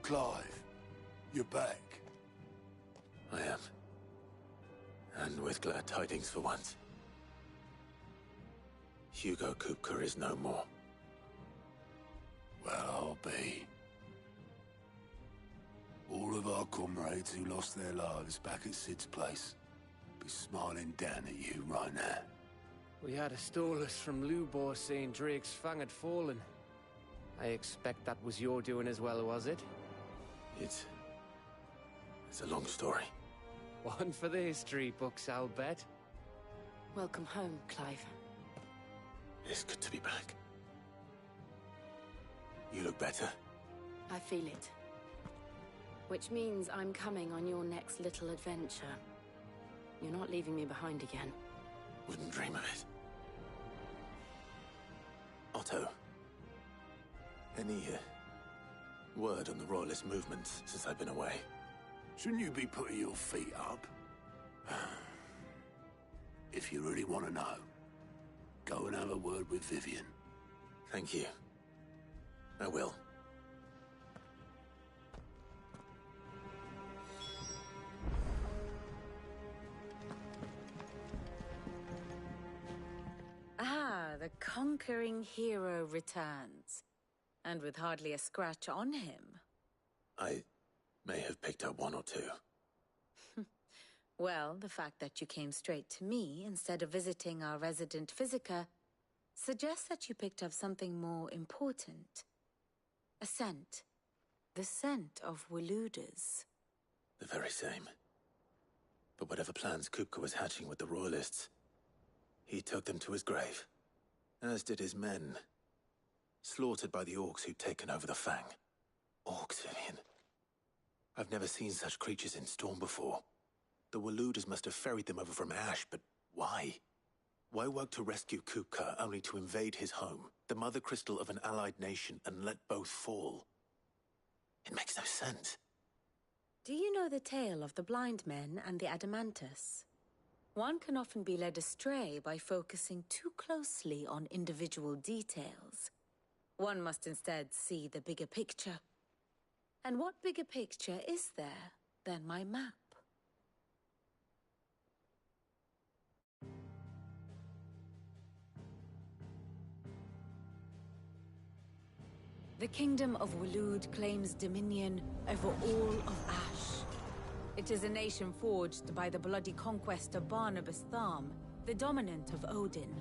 Clive, you're back. I am. And with glad tidings for once. Hugo Kupka is no more. Well, I'll be. All of our comrades who lost their lives back at Sid's place be smiling down at you right now. We had a stolus from Lubor saying Drake's fang had fallen. I expect that was your doing as well, was it? It's a long story. One for the history books, I'll bet. Welcome home, Clive. It's good to be back. You look better. I feel it. Which means I'm coming on your next little adventure. You're not leaving me behind again. Wouldn't dream of it. Otto. Any word on the Royalist movements since I've been away? Shouldn't you be putting your feet up? If you really want to know, go and have a word with Vivian. Thank you. I will. Ah, the conquering hero returns. And with hardly a scratch on him. I may have picked up one or two. Well, the fact that you came straight to me instead of visiting our resident physiker suggests that you picked up something more important. A scent. The scent of Waludas. The very same. But whatever plans Kupka was hatching with the Royalists, he took them to his grave. As did his men. Slaughtered by the orcs who'd taken over the Fang. Orcs, Vivian. I've never seen such creatures in Storm before. The Waludas must have ferried them over from Ash, but why? Why work to rescue Kupka only to invade his home, the mother crystal of an allied nation, and let both fall? It makes no sense. Do you know the tale of the blind men and the Adamantus? One can often be led astray by focusing too closely on individual details. One must instead see the bigger picture. And what bigger picture is there than my map? The Kingdom of Waloed claims dominion over all of Ash. It is a nation forged by the bloody conquest of Barnabas Tharm, the dominant of Odin.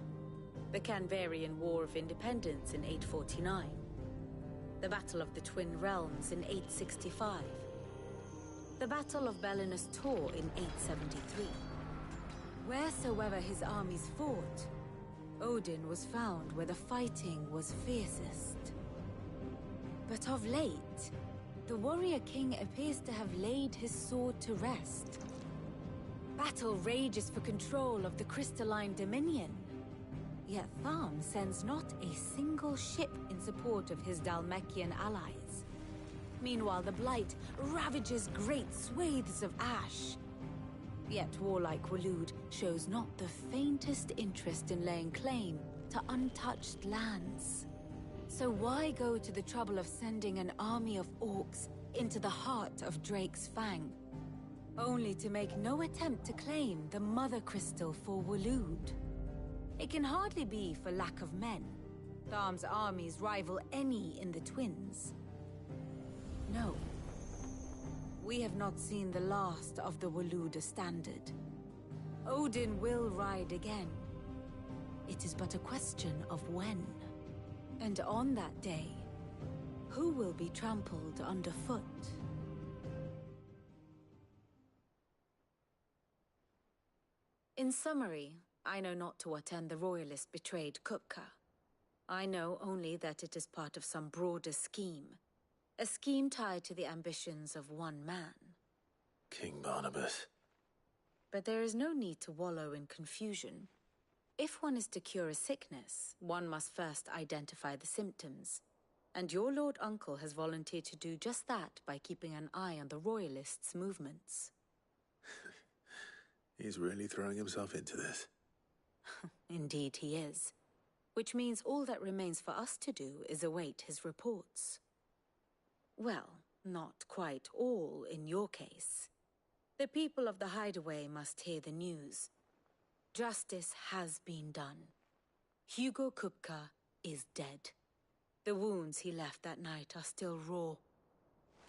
The Canvarian War of Independence in 849. The Battle of the Twin Realms in 865. The Battle of Belinus Tor in 873. Wheresoever his armies fought, Odin was found where the fighting was fiercest. But of late, the warrior king appears to have laid his sword to rest. Battle rages for control of the crystalline dominion. Yet Tharm sends not a single ship in support of his Dhalmekian allies. Meanwhile, the Blight ravages great swathes of Ash. Yet warlike Waloed shows not the faintest interest in laying claim to untouched lands. So why go to the trouble of sending an army of orcs into the heart of Drake's Fang, only to make no attempt to claim the Mother Crystal for Waloed? It can hardly be for lack of men. Tharm's armies rival any in the Twins. No. We have not seen the last of the Waluda standard. Odin will ride again. It is but a question of when. And on that day, who will be trampled underfoot? In summary, I know not to what end the Royalists betrayed Kupka. I know only that it is part of some broader scheme. A scheme tied to the ambitions of one man. King Barnabas. But there is no need to wallow in confusion. If one is to cure a sickness, one must first identify the symptoms. And your Lord Uncle has volunteered to do just that by keeping an eye on the Royalists' movements. He's really throwing himself into this. Indeed he is. Which means all that remains for us to do is await his reports. Well, Not quite all in your case. The people of the Hideaway must hear the news. Justice has been done. Hugo Kupka is dead. The wounds he left that night are still raw,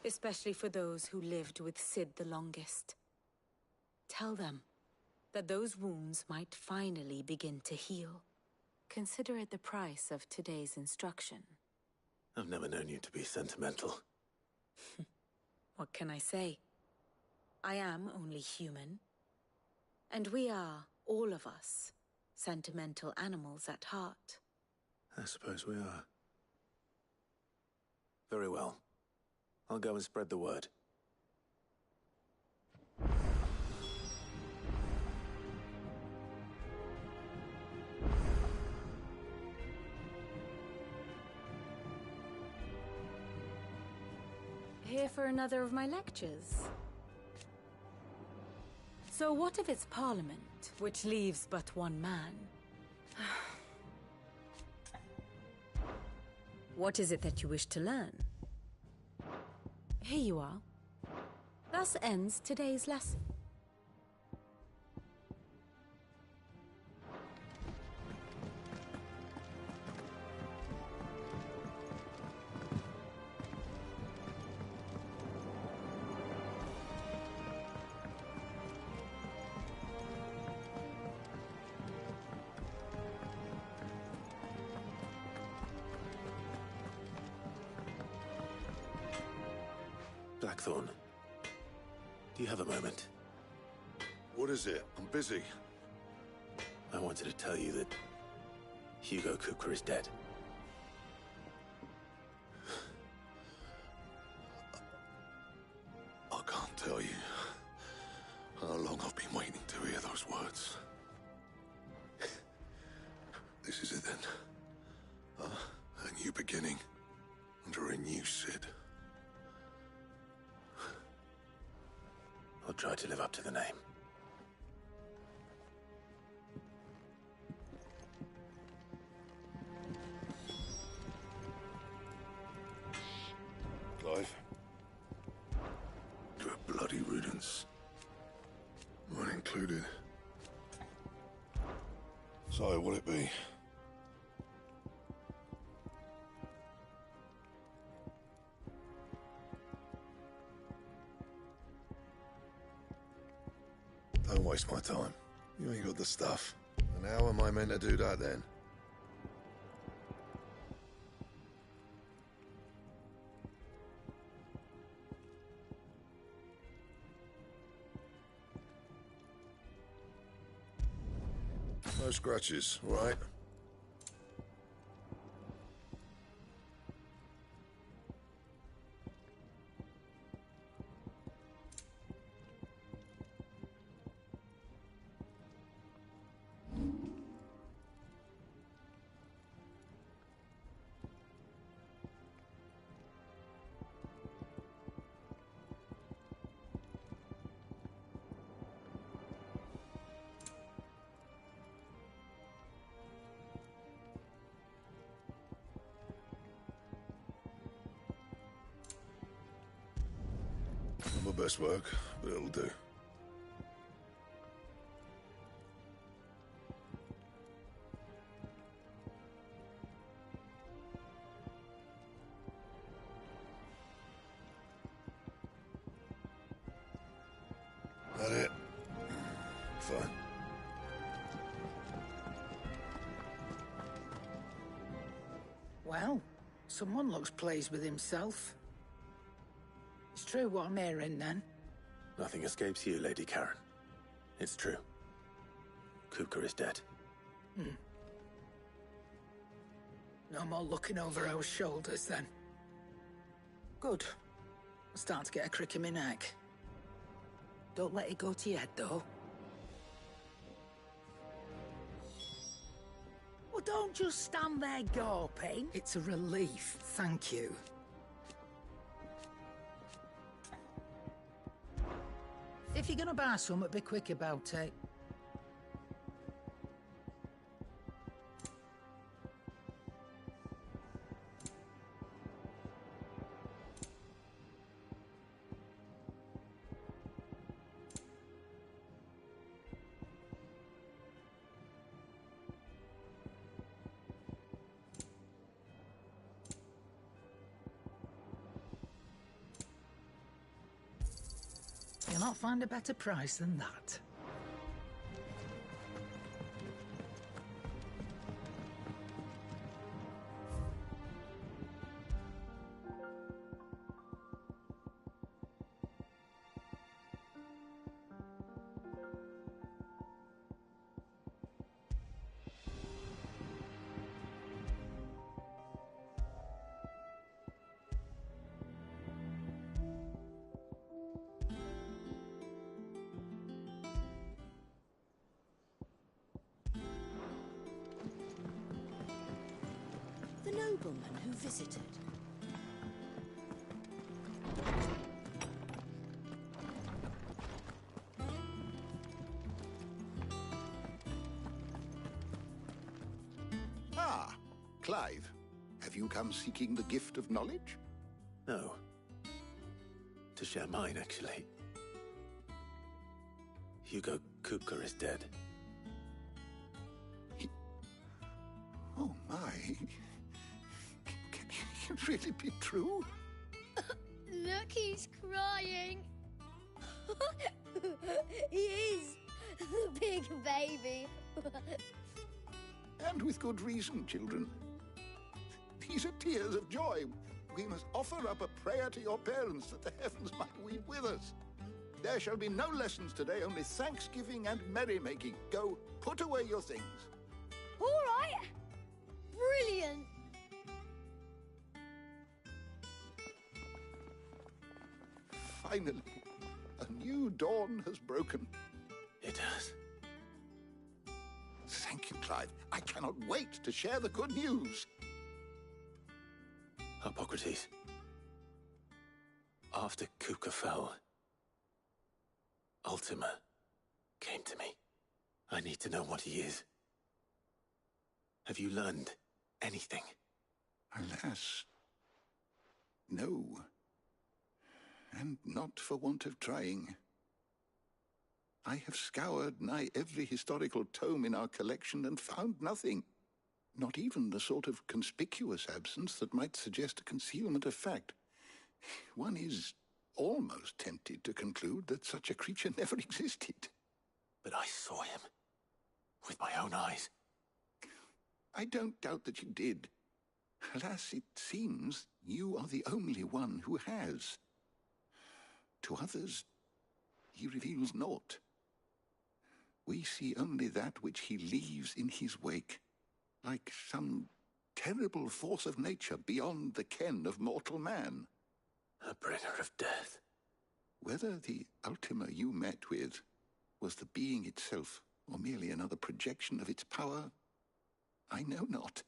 especially for those who lived with Sid the longest. Tell them that those wounds might finally begin to heal. Consider it the price of today's instruction. I've never known you to be sentimental. What can I say? I am only human. And we are, all of us, sentimental animals at heart. I suppose we are. Very well. I'll go and spread the word. Here for another of my lectures. So what if it's Parliament, which leaves but one man? What is it that you wish to learn? Here you are. Thus ends today's lesson. Blackthorn, do you have a moment? What is it? I'm busy. I wanted to tell you that Hugo Kupka is dead. I can't tell you how long I've been waiting to hear those words. This is it then. A new beginning under a new Sid. I'll try to live up to the name. Clive. To a bloody riddance. Mine included. So, will it be? Don't waste my time. You ain't got the stuff. And how am I meant to do that then? No scratches, all right? Not my best work, but it'll do. That it? Fine. Well, someone looks pleased with himself. It's true what I'm hearing, then. Nothing escapes you, Lady Karen. It's true. Kupka is dead. No more looking over our shoulders, then. Good. I'm starting to get a crick in my neck. Don't let it go to your head, though. Well, don't just stand there gawping. It's a relief, thank you. If you're gonna buy something, be quick about it. Can't find a better price than that. The nobleman who visited. Ah, Clive. Have you come seeking the gift of knowledge? No. To share mine, actually. Hugo Kupka is dead. Oh, my. Can it really be true? Look, he's crying. He is. The big baby. And with good reason, children. These are tears of joy. We must offer up a prayer to your parents that the heavens might weep with us. There shall be no lessons today, only thanksgiving and merrymaking. Go, put away your things. All right. Brilliant. Finally, a new dawn has broken. It has. Thank you, Clive. I cannot wait to share the good news. Hippocrates. After Kupka fell, Ultima came to me. I need to know what he is. Have you learned anything? Alas, no. And not for want of trying. I have scoured nigh every historical tome in our collection and found nothing. Not even the sort of conspicuous absence that might suggest a concealment of fact. One is almost tempted to conclude that such a creature never existed. But I saw him. With my own eyes. I don't doubt that you did. Alas, it seems you are the only one who has. To others, he reveals naught. We see only that which he leaves in his wake, like some terrible force of nature beyond the ken of mortal man. A bringer of death. Whether the Ultima you met with was the being itself, or merely another projection of its power, I know not.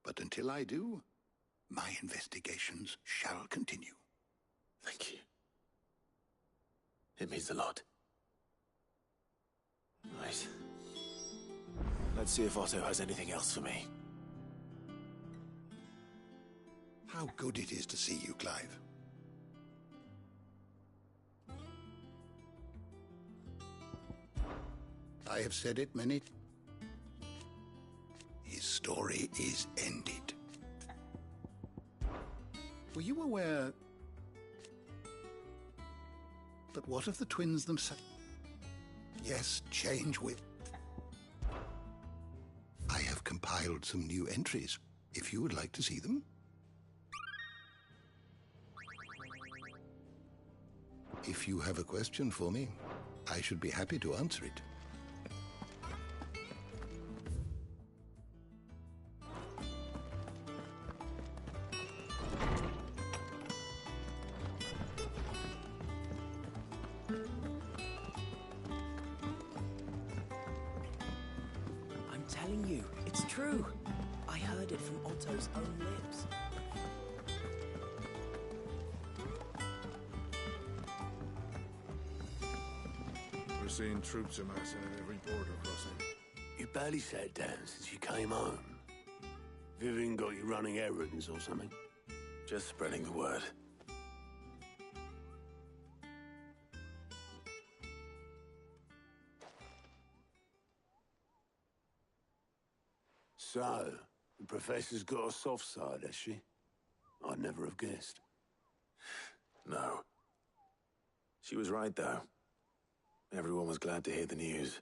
But until I do, my investigations shall continue. Thank you. It means a lot. Right. Let's see if Otto has anything else for me. How good it is to see you, Clive. I have said it many. His story is ended. Were you aware? But what of the twins themselves? Yes, change with. I have compiled some new entries, if you would like to see them. If you have a question for me, I should be happy to answer it. I'm telling you, it's true. I heard it from Otto's own lips. We're seeing troops amassing at every border crossing. You barely sat down since you came home. Vivian got you running errands or something? Just spreading the word. So, the Professor's got a soft side, has she? I'd never have guessed. No. She was right, though. Everyone was glad to hear the news.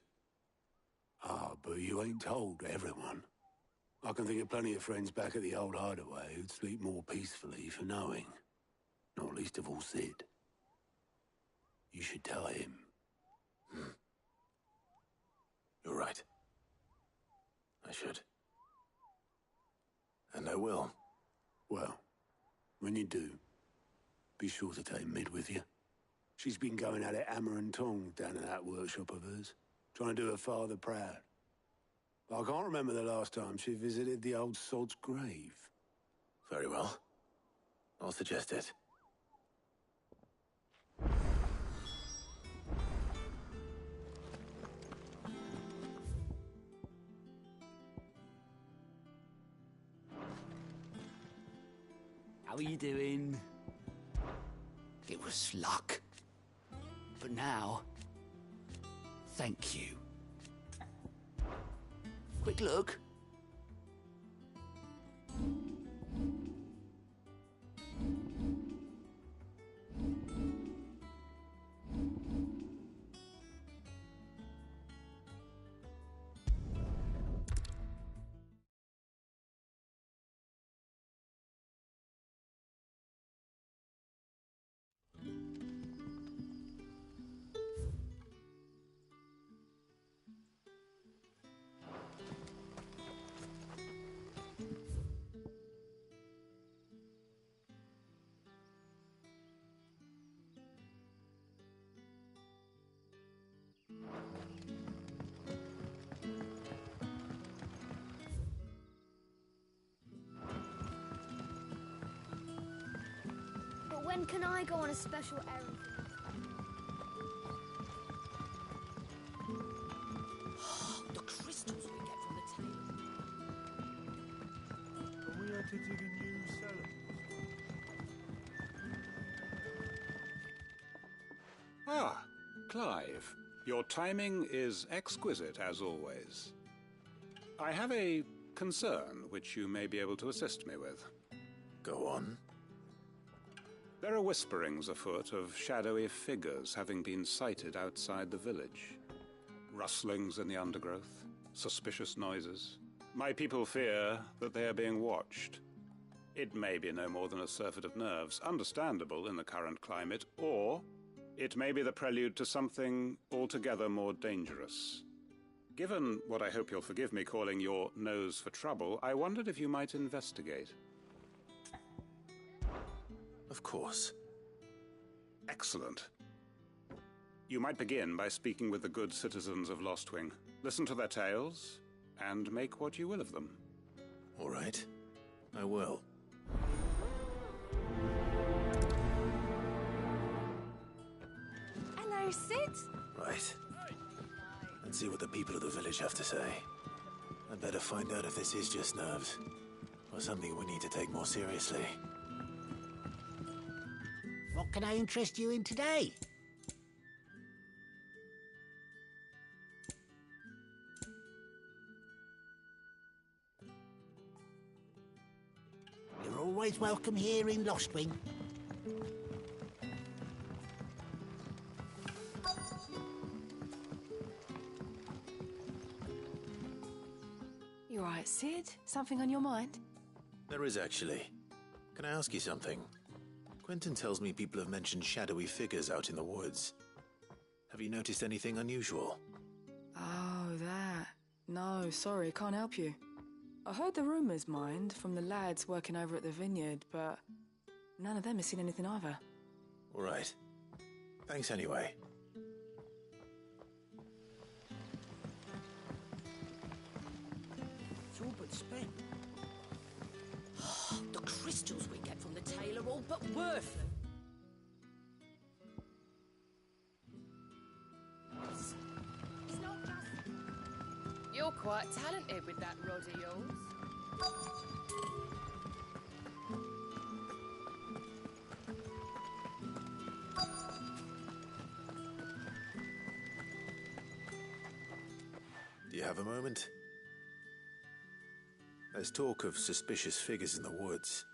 Ah, but you ain't told everyone. I can think of plenty of friends back at the old hideaway who'd sleep more peacefully for knowing. Not least of all Sid. You should tell him. You're right. I should. And I will. Well, when you do, be sure to take Mid with you. She's been going at it hammer and tongs down in that workshop of hers, trying to do her father proud. But I can't remember the last time she visited the old sod's grave. Very well. I'll suggest it. How are you doing? It was luck. But now, thank you. Quick look. But when can I go on a special errand? The crystals we get from the tail. Are we had to dig a new cellar? Ah, Clive. Your timing is exquisite, as always. I have a concern which you may be able to assist me with. Go on. There are whisperings afoot of shadowy figures having been sighted outside the village. Rustlings in the undergrowth, suspicious noises. My people fear that they are being watched. It may be no more than a surfeit of nerves, understandable in the current climate, or it may be the prelude to something altogether more dangerous. Given what I hope you'll forgive me calling your nose for trouble, I wondered if you might investigate. Of course. Excellent. You might begin by speaking with the good citizens of Lostwing. Listen to their tales, and make what you will of them. All right. I will. Hello, Sid. Right. Let's see what the people of the village have to say. I'd better find out if this is just nerves, or something we need to take more seriously. What can I interest you in today? You're always welcome here in Lostwing. You all right, Sid? Something on your mind? There is, actually. Can I ask you something? Quentin tells me people have mentioned shadowy figures out in the woods. Have you noticed anything unusual? Oh, that. No, sorry, can't help you. I heard the rumours, mind, from the lads working over at the vineyard, but none of them has seen anything either. All right. Thanks anyway. It's all but spent. The crystals we get from the tail are all but worthless. It's not just... You're quite talented with that rod of yours. Do you have a moment? There's talk of suspicious figures in the woods.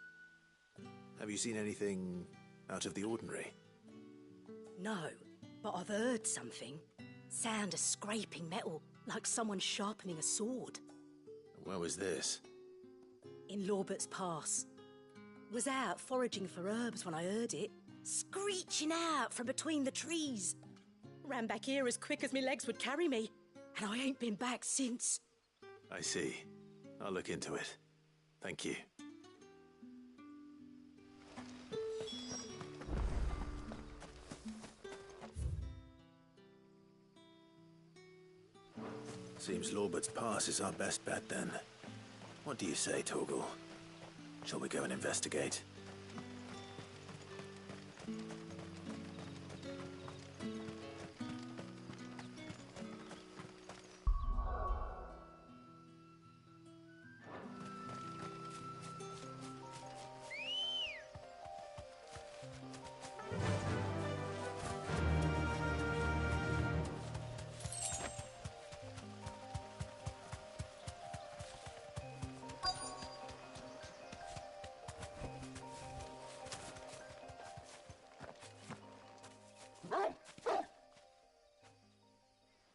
Have you seen anything out of the ordinary? No, but I've heard something. Sound of scraping metal, like someone sharpening a sword. Where was this? In Lorbert's Pass. Was out foraging for herbs when I heard it, screeching out from between the trees. Ran back here as quick as my legs would carry me, and I ain't been back since. I see. I'll look into it. Thank you. Seems Lorbert's Pass is our best bet, then. What do you say, Torgal? Shall we go and investigate?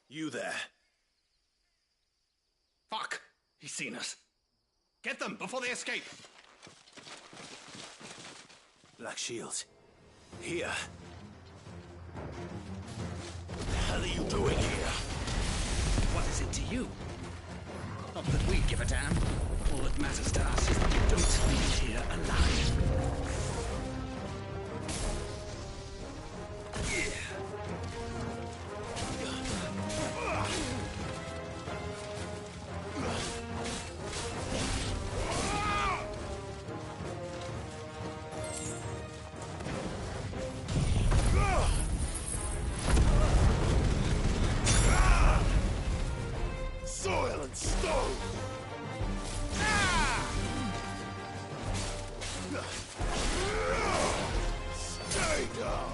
You there. Fuck! He's seen us. Get them before they escape! Black Shields. Here. What the hell are you doing here? What is it to you? Not that we give a damn. All that matters to us is that you don't leave here alive. Soil and stone! Stay down!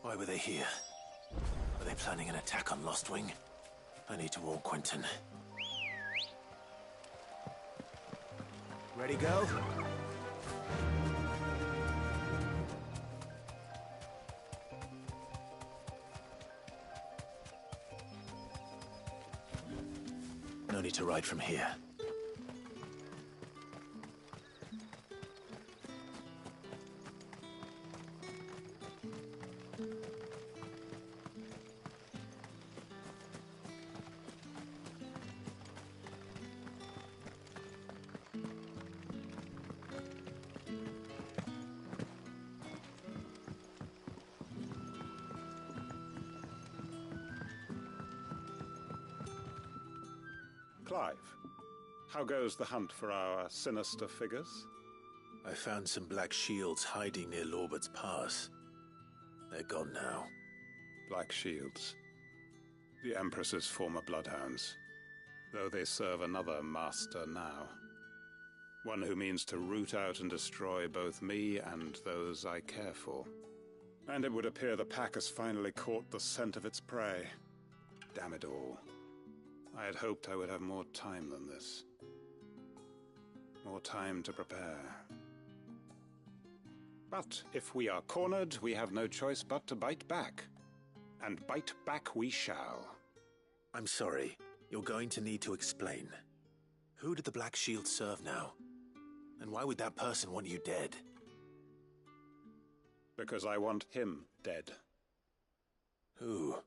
Why were they here? Were they planning an attack on Lostwing? I need to warn Quentin. Ready, go? No need to ride from here. Clive, how goes the hunt for our sinister figures? I found some black shields hiding near Lorbert's Pass. They're gone now. Black shields. The Empress's former bloodhounds, though they serve another master now. One who means to root out and destroy both me and those I care for. And it would appear the pack has finally caught the scent of its prey. Damn it all. I had hoped I would have more time than this. More time to prepare. But if we are cornered, we have no choice but to bite back. And bite back we shall. I'm sorry. You're going to need to explain. Who did the Black Shield serve now? And why would that person want you dead? Because I want him dead. Who?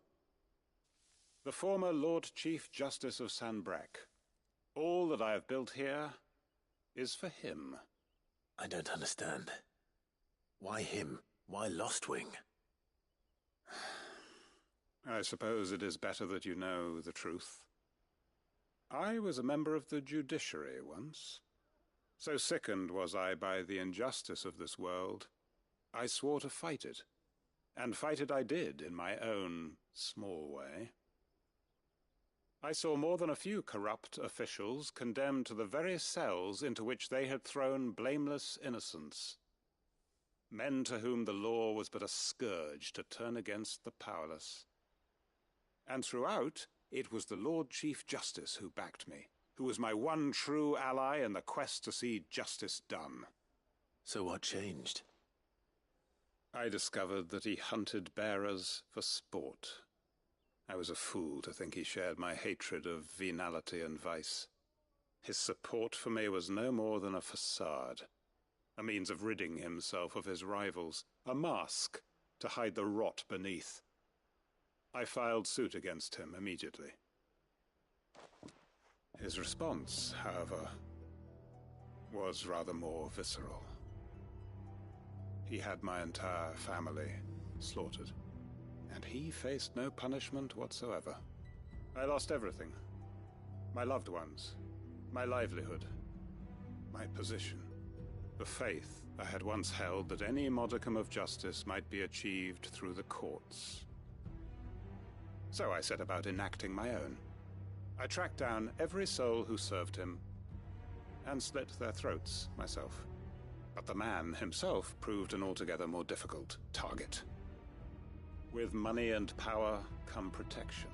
The former Lord Chief Justice of Sanbreque. All that I have built here is for him. I don't understand. Why him? Why Lostwing? I suppose it is better that you know the truth. I was a member of the judiciary once. So sickened was I by the injustice of this world, I swore to fight it, And fight it I did in my own small way. I saw more than a few corrupt officials condemned to the very cells into which they had thrown blameless innocents. Men to whom the law was but a scourge to turn against the powerless. And throughout, it was the Lord Chief Justice who backed me, who was my one true ally in the quest to see justice done. So what changed? I discovered that he hunted bearers for sport. I was a fool to think he shared my hatred of venality and vice. His support for me was no more than a facade, a means of ridding himself of his rivals, a mask to hide the rot beneath. I filed suit against him immediately. His response, however, was rather more visceral. He had my entire family slaughtered, and he faced no punishment whatsoever. I lost everything. My loved ones, my livelihood, my position, the faith I had once held that any modicum of justice might be achieved through the courts. So I set about enacting my own. I tracked down every soul who served him, and slit their throats myself. But the man himself proved an altogether more difficult target. With money and power come protection,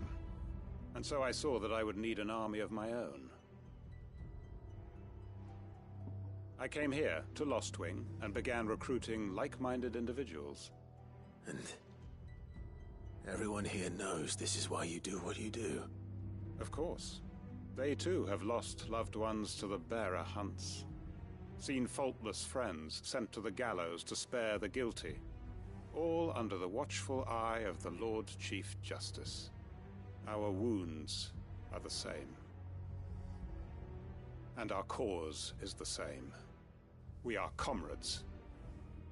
and so I saw that I would need an army of my own. I came here to Lostwing and began recruiting like-minded individuals. And everyone here knows this is why you do what you do. Of course. They too have lost loved ones to the bearer hunts. Seen faultless friends sent to the gallows to spare the guilty. All under the watchful eye of the Lord Chief Justice. Our wounds are the same. And our cause is the same. We are comrades,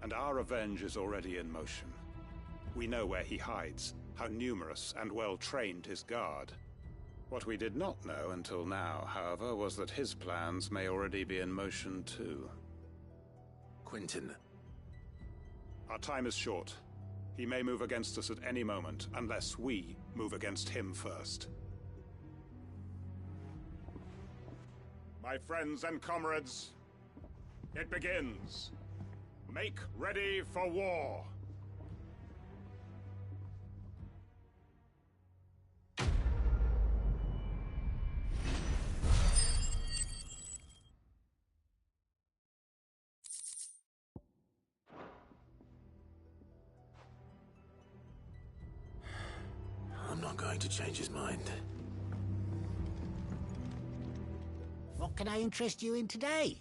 and our revenge is already in motion. We know where he hides, how numerous and well-trained his guard. What we did not know until now, however, was that his plans may already be in motion too. Quentin. Our time is short. He may move against us at any moment, unless we move against him first. My friends and comrades, it begins. Make ready for war. I'm not going to change his mind. What can I interest you in today?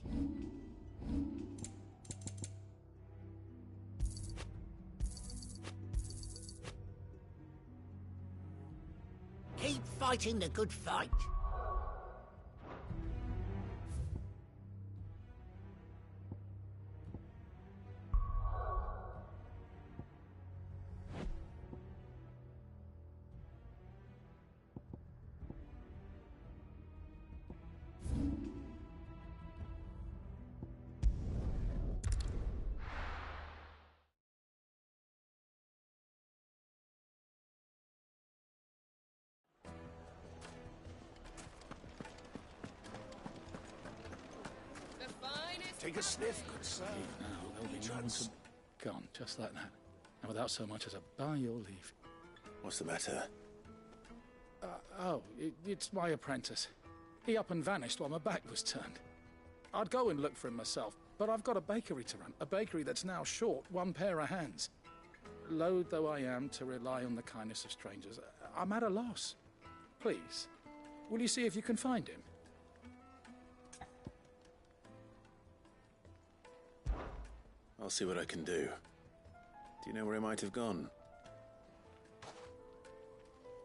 Keep fighting the good fight. Take a sniff, good sir. Now, there'll be no one to... Gone, just like that. And without so much as a by your leave. What's the matter? It's my apprentice. He up and vanished while my back was turned. I'd go and look for him myself, but I've got a bakery to run. A bakery that's now short one pair of hands. Loath though I am to rely on the kindness of strangers, I'm at a loss. Please, will you see if you can find him? I'll see what I can do. Do you know where he might have gone?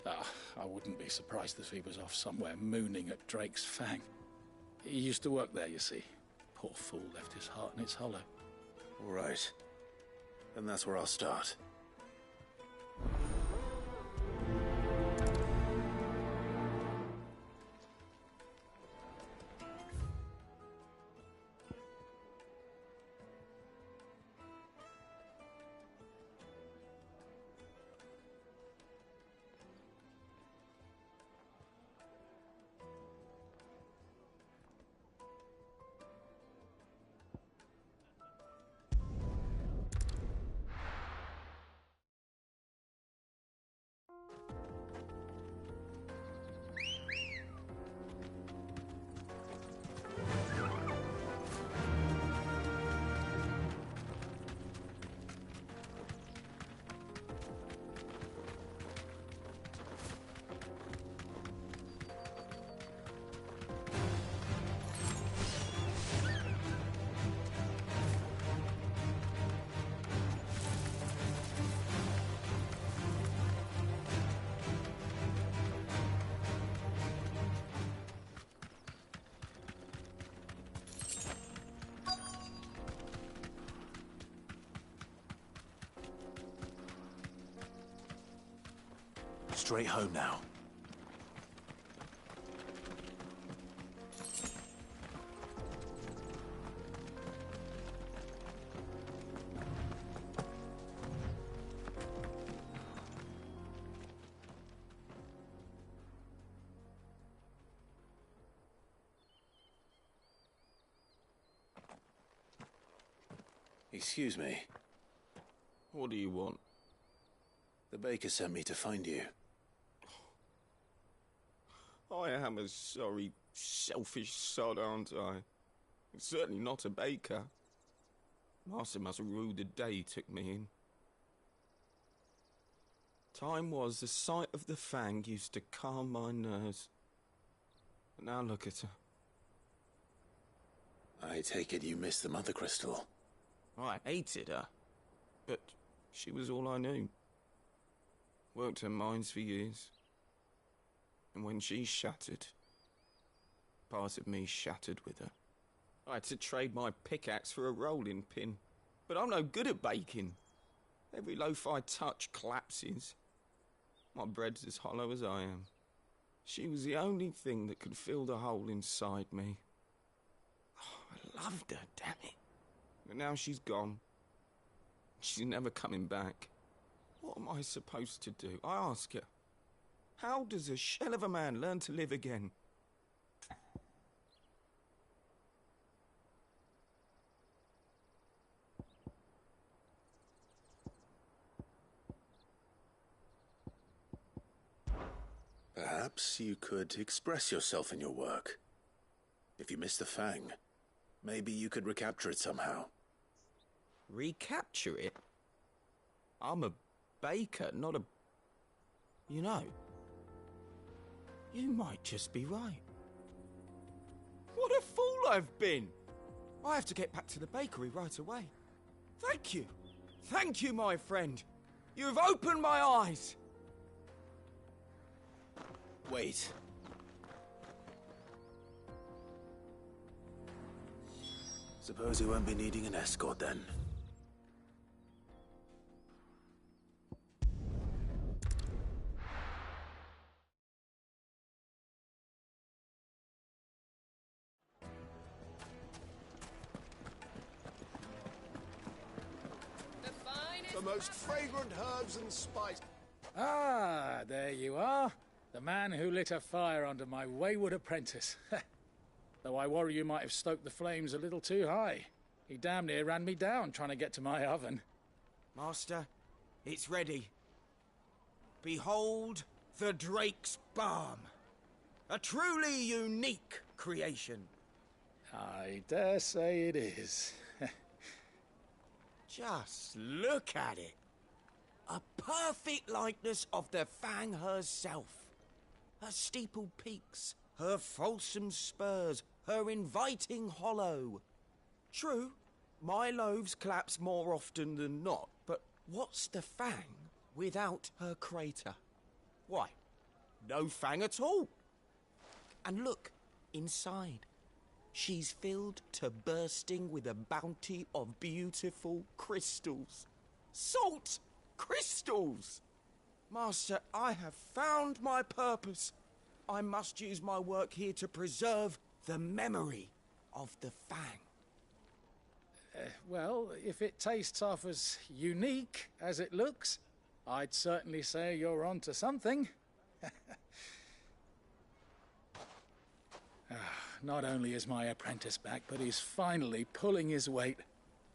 I wouldn't be surprised if he was off somewhere mooning at Drake's Fang. He used to work there, you see. Poor fool left his heart in its hollow. All right. Then that's where I'll start. straight home now. Excuse me. What do you want? The baker sent me to find you. I am a sorry, selfish sod, aren't I? Certainly not a baker. Master must rue the day he took me in. Time was the sight of the fang used to calm my nerves. But now look at her. I take it you missed the Mother Crystal. I hated her, but she was all I knew. Worked her mines for years. And when she shattered, part of me shattered with her. I had to trade my pickaxe for a rolling pin, but I'm no good at baking. Every loaf I touch collapses. My bread's as hollow as I am. She was the only thing that could fill the hole inside me. Oh, I loved her, damn it. But now she's gone. She's never coming back. What am I supposed to do? I ask her. How does a shell of a man learn to live again? Perhaps you could express yourself in your work. If you miss the fang, maybe you could recapture it somehow. Recapture it? I'm a baker, not a... You know, you might just be right. What a fool I've been! I have to get back to the bakery right away. Thank you. Thank you, my friend. You've opened my eyes. Wait. Suppose you won't be needing an escort then. The most fragrant herbs and spice. Ah, there you are. The man who lit a fire under my wayward apprentice. Though I worry you might have stoked the flames a little too high. He damn near ran me down trying to get to my oven. Master, it's ready. Behold the Drake's Balm. A truly unique creation. I dare say it is. Just look at it. A perfect likeness of the Fang herself. Her steeple peaks, her fulsome spurs, her inviting hollow. True, my loaves collapse more often than not, but what's the Fang without her crater? Why, no Fang at all. And look, inside. She's filled to bursting with a bounty of beautiful crystals. Salt crystals! Master, I have found my purpose. I must use my work here to preserve the memory of the Fang. Well, if it tastes half as unique as it looks, I'd certainly say you're onto something. Not only is my apprentice back, but he's finally pulling his weight.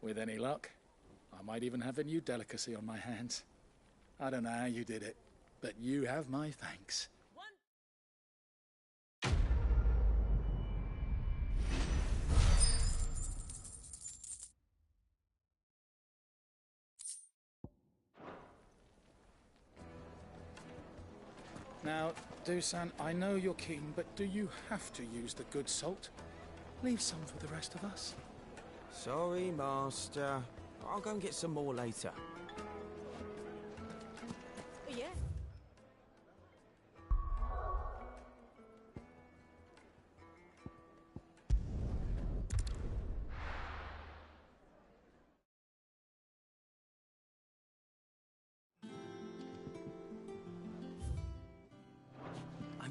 With any luck, I might even have a new delicacy on my hands. I don't know how you did it, but you have my thanks. Now, Dusan, I know you're keen, but do you have to use the good salt? Leave some for the rest of us. Sorry, Master. I'll go and get some more later. Yeah.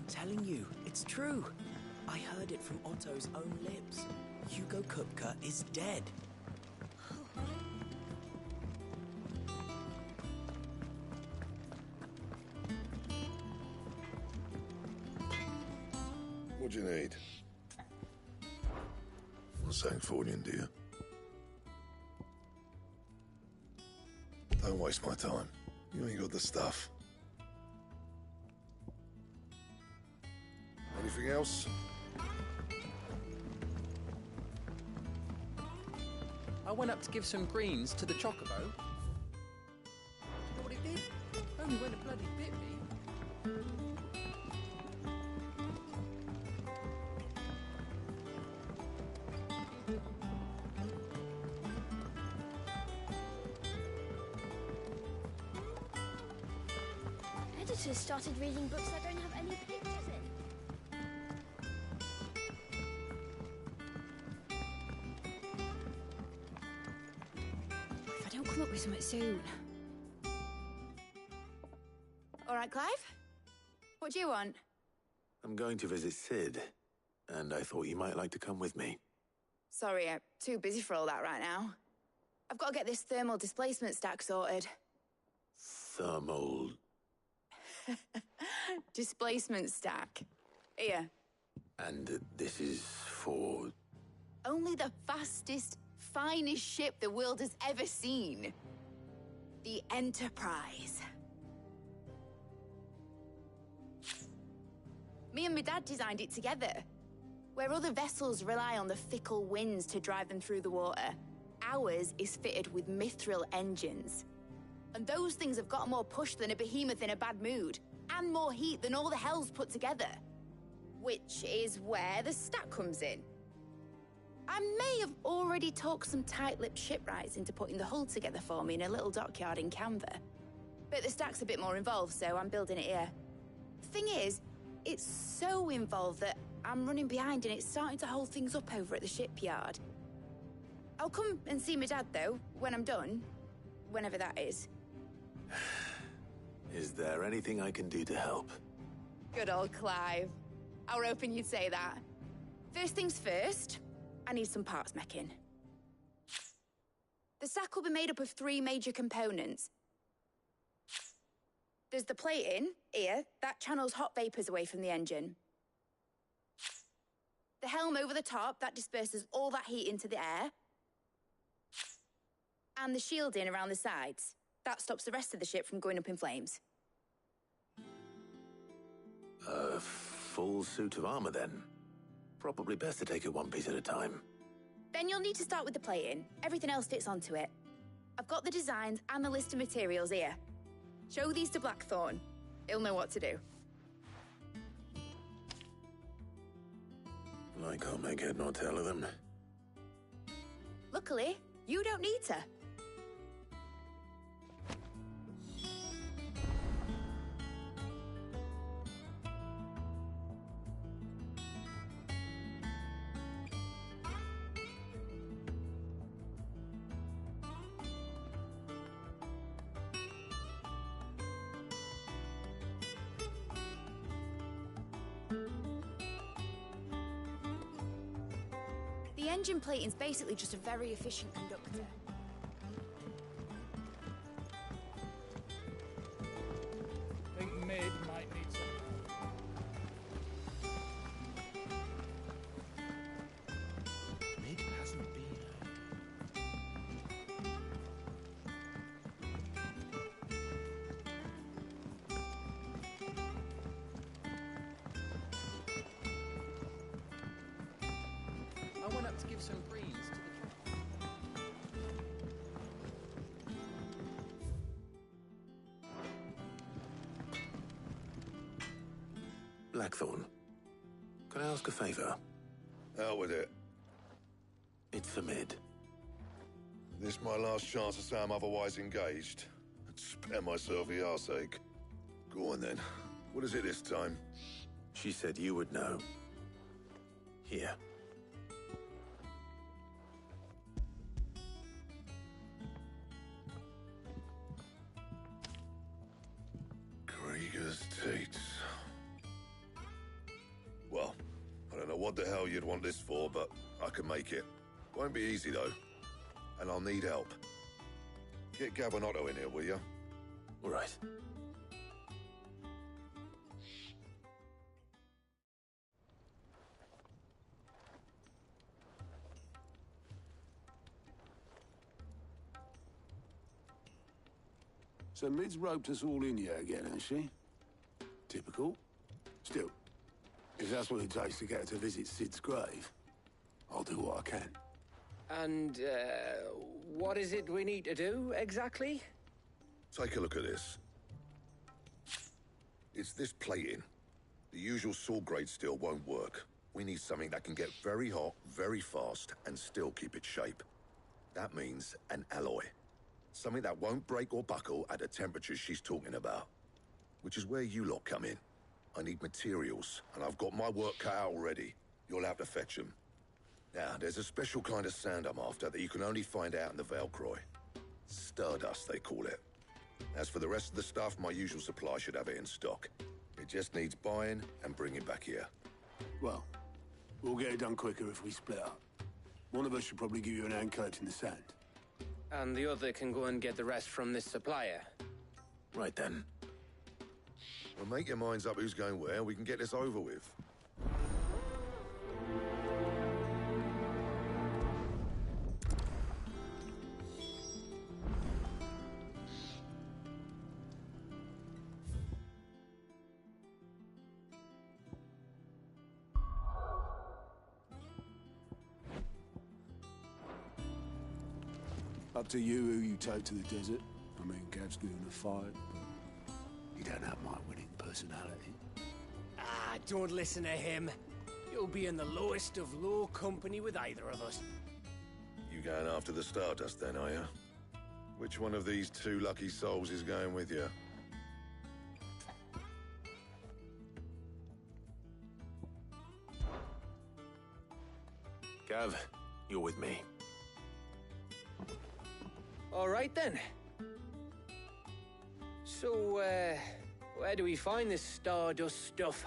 telling you, it's true. I heard it from Otto's own lips. Hugo Kupka is dead. What do you need? Want something Fordian, do you? Don't waste my time. You ain't got the stuff. Anything else? I went up to give some greens to the chocobo. You know what it did? Only when it bloody bit me. Editors started reading books that don't have any pictures in. If I don't come up with something soon. All right, Clive? What do you want? I'm going to visit Sid, and I thought you might like to come with me. Sorry, I'm too busy for all that right now. I've got to get this thermal displacement stack sorted. Thermal... Displacement stack. Here. And this is for... Only the fastest, finest ship the world has ever seen. The Enterprise. Me and my dad designed it together. Where other vessels rely on the fickle winds to drive them through the water, ours is fitted with mithril engines. And those things have got more push than a behemoth in a bad mood, and more heat than all the hells put together. Which is where the stack comes in. I may have already talked some tight-lipped shipwrights into putting the hull together for me in a little dockyard in Canva. But the stack's a bit more involved, so I'm building it here. Thing is, it's so involved that I'm running behind and it's starting to hold things up over at the shipyard. I'll come and see my dad, though, when I'm done. Whenever that is. Is there anything I can do to help? Good old Clive. I were hoping you'd say that. First things first, I need some parts meching. The stack will be made up of 3 major components. There's the plating, here, that channels hot vapors away from the engine. The helm over the top, that disperses all that heat into the air. And the shielding around the sides. That stops the rest of the ship from going up in flames. A full suit of armor, then? Probably best to take it one piece at a time. Then you'll need to start with the plating. Everything else fits onto it. I've got the designs and the list of materials here. Show these to Blackthorn. He'll know what to do. I can't make head nor tail of them. Luckily, you don't need to. The engine plating's basically just a very efficient conductor. I think mid might need some. Mid hasn't been. I went up to give some greens to the Blackthorn, can I ask a favor? Out with it. It's for Mid. This my last chance to say I'm otherwise engaged. I'd spare myself the arseache. Go on then. What is it this time? She said you would know. Here. Krieger's Tates. what the hell you'd want this for, but I can make it. Won't be easy, though. And I'll need help. Get gaodong12 in here, will you? All right. So Mid's roped us all in here again, has she? Typical. Still, if that's what it takes to get her to visit Sid's grave, I'll do what I can. And, what is it we need to do, exactly? Take a look at this. It's this plating. The usual saw grade steel won't work. We need something that can get very hot, very fast, and still keep its shape. That means an alloy. Something that won't break or buckle at the temperatures she's talking about. Which is where you lot come in. I need materials, and I've got my work cut out already. You'll have to fetch them. Now, there's a special kind of sand I'm after that you can only find out in the Velcroy. Stardust, they call it. As for the rest of the stuff, my usual supply should have it in stock. It just needs buying and bringing back here. Well, we'll get it done quicker if we split up. One of us should probably give you an hand collecting the sand. And the other can go and get the rest from this supplier. Right then. Well, make your minds up who's going where, we can get this over with. Up to you who you take to the desert. I mean, Gav's doing a fight, but you don't have my winning personality. Ah, don't listen to him. You'll be in the lowest of low company with either of us. You going after the Stardust then, are you? Which one of these two lucky souls is going with you? Gav, you're with me. All right, then. So, where do we find this Stardust stuff?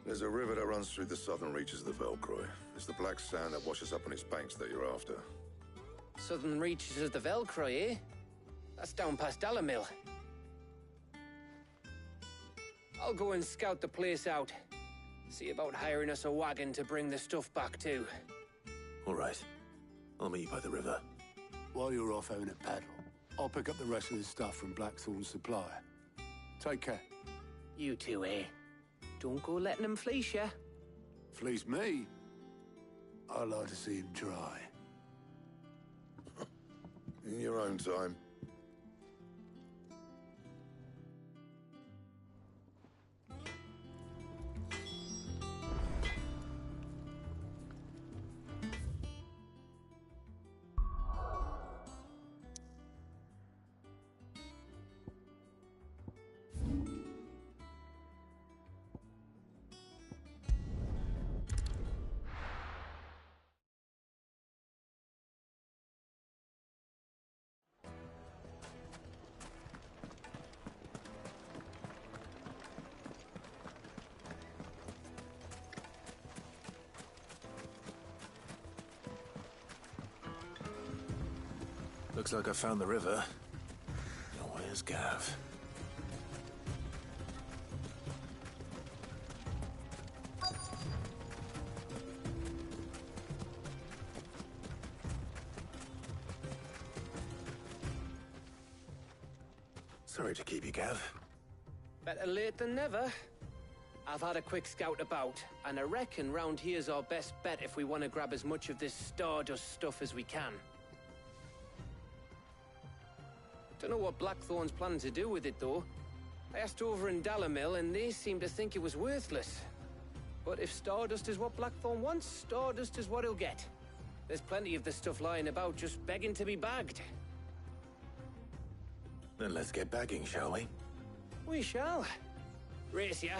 There's a river that runs through the southern reaches of the Velcroy. It's the black sand that washes up on its banks that you're after. Southern reaches of the Velcroy, eh? That's down past Dalamil. I'll go and scout the place out. See about hiring us a wagon to bring the stuff back to. All right. I'll meet you by the river. While you're off having a paddle, I'll pick up the rest of the stuff from Blackthorn's supplier. Take care. You two, eh? Don't go letting him fleece ya. Fleece me? I'd like to see him try. In your own time. Looks like I found the river. Now where's Gav? Sorry to keep you, Gav. Better late than never. I've had a quick scout about, and I reckon round here's our best bet if we want to grab as much of this Stardust stuff as we can. Don't know what Blackthorn's planning to do with it, though. I asked over in Dalamil, and they seem to think it was worthless. But if Stardust is what Blackthorn wants, Stardust is what he'll get. There's plenty of the stuff lying about, just begging to be bagged. Then let's get bagging, shall we? We shall. Race ya.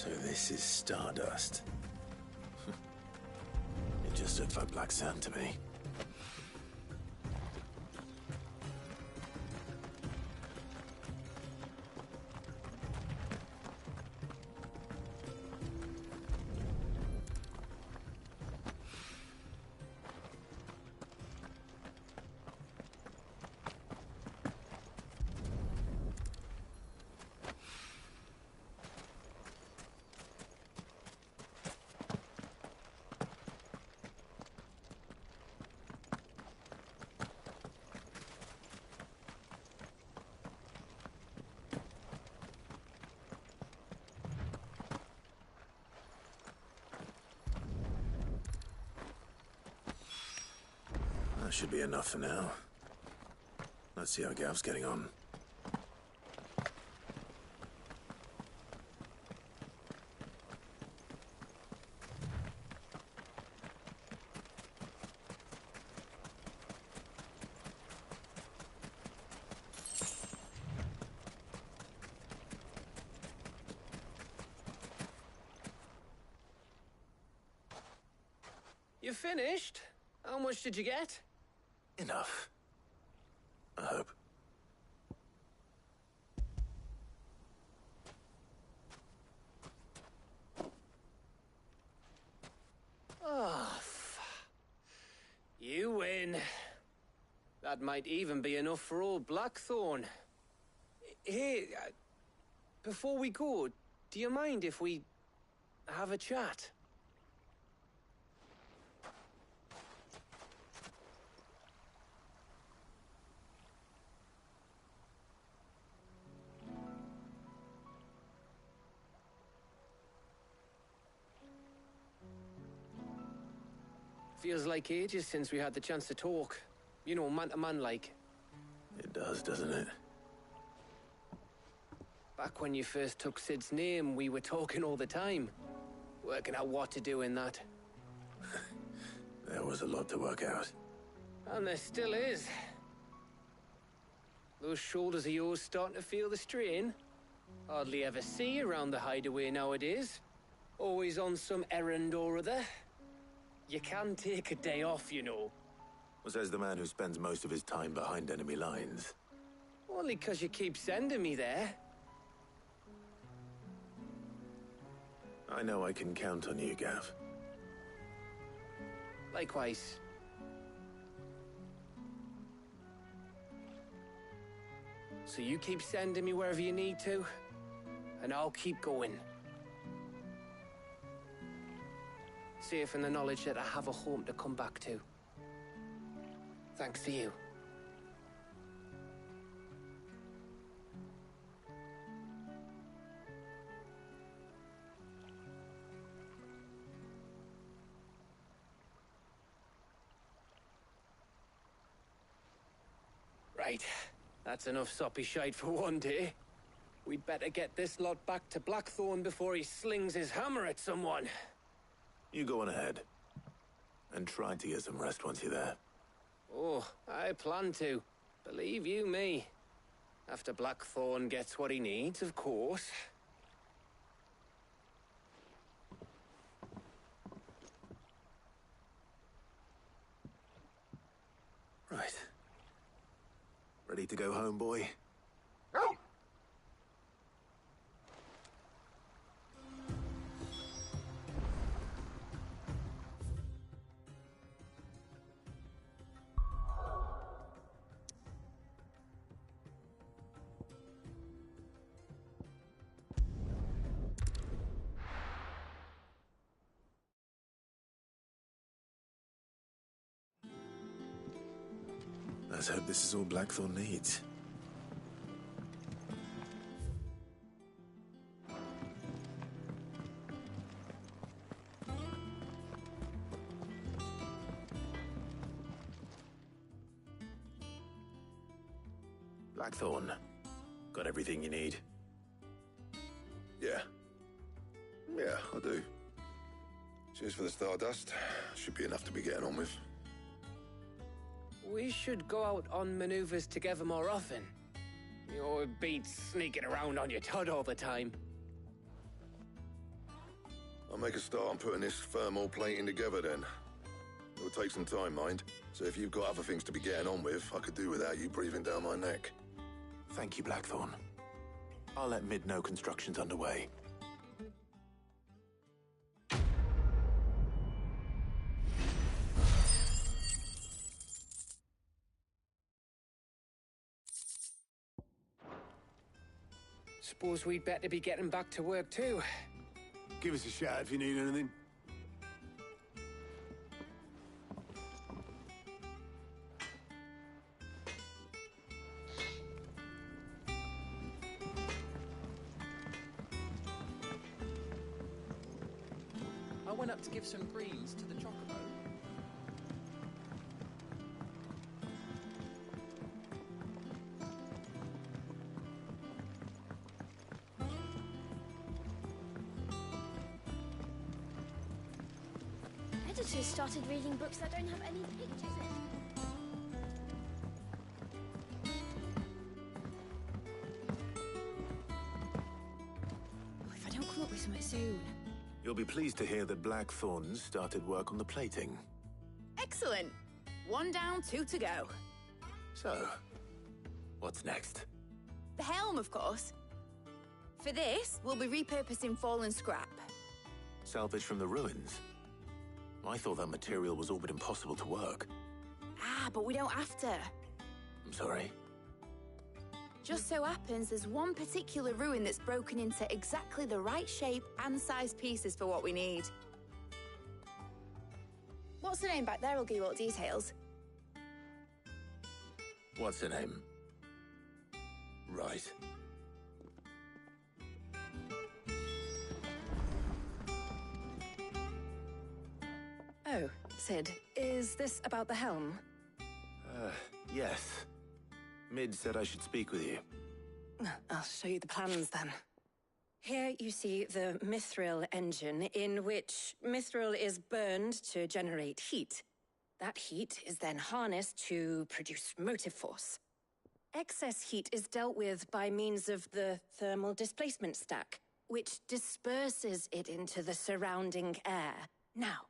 So this is Stardust. It just looks like black sand to me. That should be enough for now. Let's see how Gav's getting on. You finished? How much did you get? Enough. I hope. Oh, you win. That might even be enough for old Blackthorn. Hey, before we go, do you mind if we have a chat? Feels like ages since we had the chance to talk. You know, man to man like. It does, doesn't it? Back when you first took Sid's name, we were talking all the time. Working out what to do in that. There was a lot to work out. And there still is. Those shoulders of yours starting to feel the strain. Hardly ever see you around the hideaway nowadays. Always on some errand or other. You can take a day off, you know. Says the man who spends most of his time behind enemy lines. Only 'cause you keep sending me there. I know I can count on you, Gav. Likewise. So you keep sending me wherever you need to, and I'll keep going. Safe in the knowledge that I have a home to come back to. Thanks to you. Right. That's enough soppy shite for one day. We'd better get this lot back to Blackthorn before he slings his hammer at someone. You go on ahead. And try to get some rest once you're there. Oh, I plan to. Believe you me. After Blackthorn gets what he needs, of course. Right. Ready to go home, boy? Let's hope this is all Blackthorn needs. Blackthorn, got everything you need? Yeah. Yeah, I do. Cheers for the Stardust. Should be enough to be getting on with. We should go out on maneuvers together more often. You know, it beats sneaking around on your Todd all the time. I'll make a start on putting this thermal plating together then. It'll take some time, mind. So if you've got other things to be getting on with, I could do without you breathing down my neck. Thank you, Blackthorn. I'll let Mid know construction's underway. Suppose we'd better be getting back to work too. Give us a shout if you need anything. I went up to give some greens to the chocobo. Editors started reading books that don't have any pictures in. If I don't come up with something soon. You'll be pleased to hear that Blackthorn started work on the plating. Excellent. 1 down, 2 to go. So, what's next? The helm, of course. For this, we'll be repurposing fallen scrap. Salvage from the ruins? I thought that material was all but impossible to work. Ah, but we don't have to. I'm sorry. Just so happens there's one particular ruin that's broken into exactly the right shape and size pieces for what we need. What's the name back there? I'll give you all the details. What's her name? Right. Oh, Sid, is this about the helm? Yes. Mid said I should speak with you. I'll show you the plans then. Here you see the mithril engine, in which mithril is burned to generate heat. That heat is then harnessed to produce motive force. Excess heat is dealt with by means of the thermal displacement stack, which disperses it into the surrounding air. Now,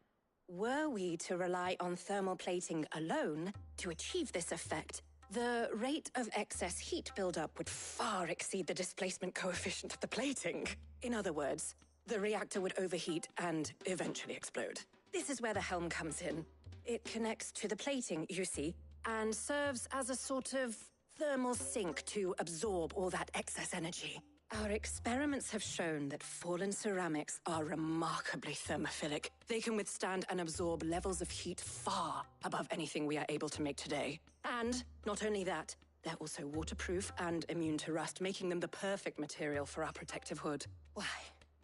were we to rely on thermal plating alone to achieve this effect, the rate of excess heat buildup would far exceed the displacement coefficient of the plating. In other words, the reactor would overheat and eventually explode. This is where the helm comes in. It connects to the plating, you see, and serves as a sort of thermal sink to absorb all that excess energy. Our experiments have shown that fallen ceramics are remarkably thermophilic. They can withstand and absorb levels of heat far above anything we are able to make today. And not only that, they're also waterproof and immune to rust, making them the perfect material for our protective hood. Why,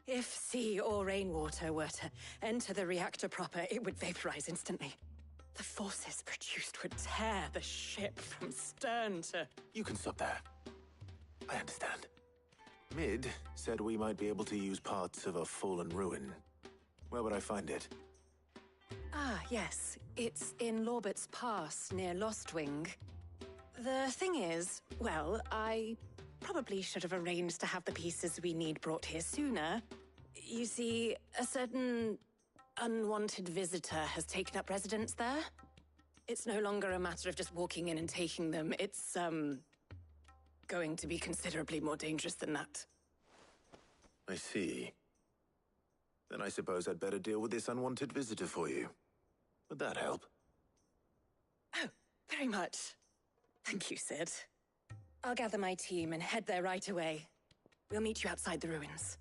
if sea or rainwater were to enter the reactor proper, it would vaporize instantly. The forces produced would tear the ship from stern to... You can stop there. I understand. Mid said we might be able to use parts of a fallen ruin. Where would I find it? Ah, yes. It's in Lorbert's Pass, near Lostwing. The thing is, well, I probably should have arranged to have the pieces we need brought here sooner. You see, a certain unwanted visitor has taken up residence there. It's no longer a matter of just walking in and taking them. It's, going to be considerably more dangerous than that. I see. Then I suppose I'd better deal with this unwanted visitor for you. Would that help? Oh, very much. Thank you, Sid. I'll gather my team and head there right away. We'll meet you outside the ruins.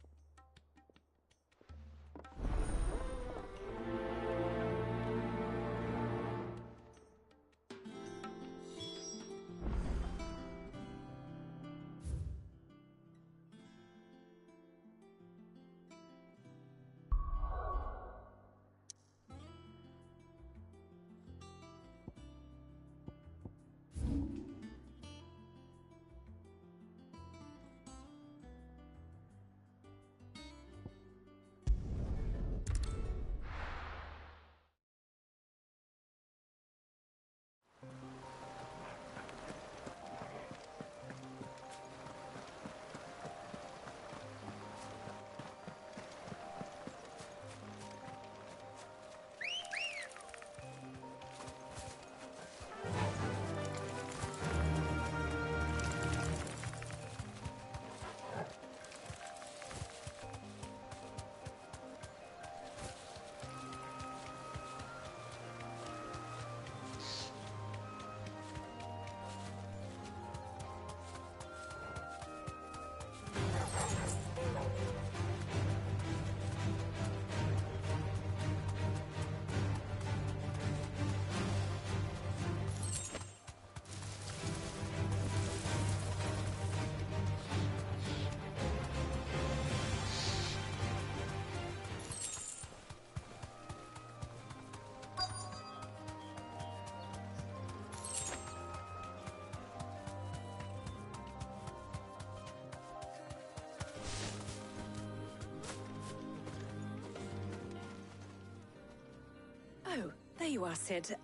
There you are, Sid.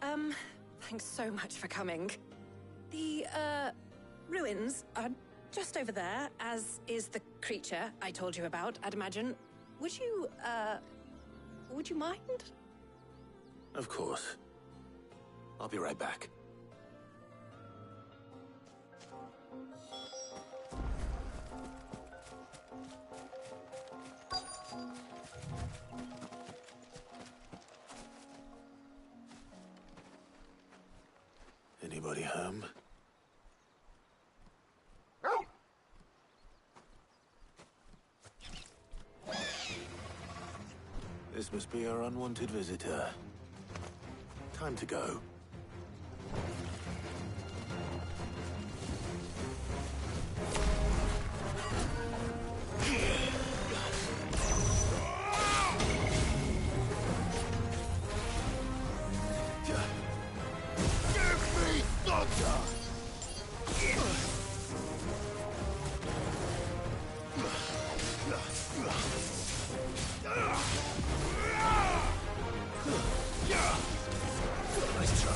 Thanks so much for coming. The, ruins are just over there, as is the creature I told you about, I'd imagine. Would you mind? Of course. I'll be right back. Anybody home? This must be our unwanted visitor. Time to go. Nice try.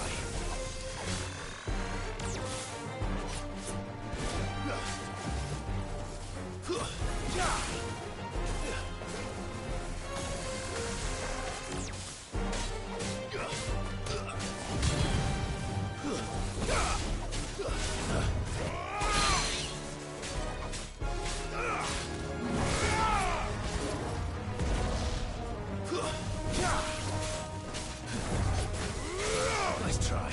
Nice try.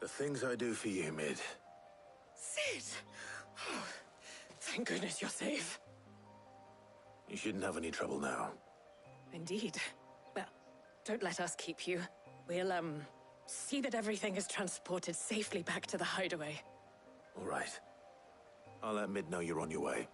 The things I do for you, Mid. Sid! Oh, thank goodness you're safe. You shouldn't have any trouble now. Indeed. Well, don't let us keep you. We'll, see that everything is transported safely back to the hideaway. All right. I'll let Mid know you're on your way.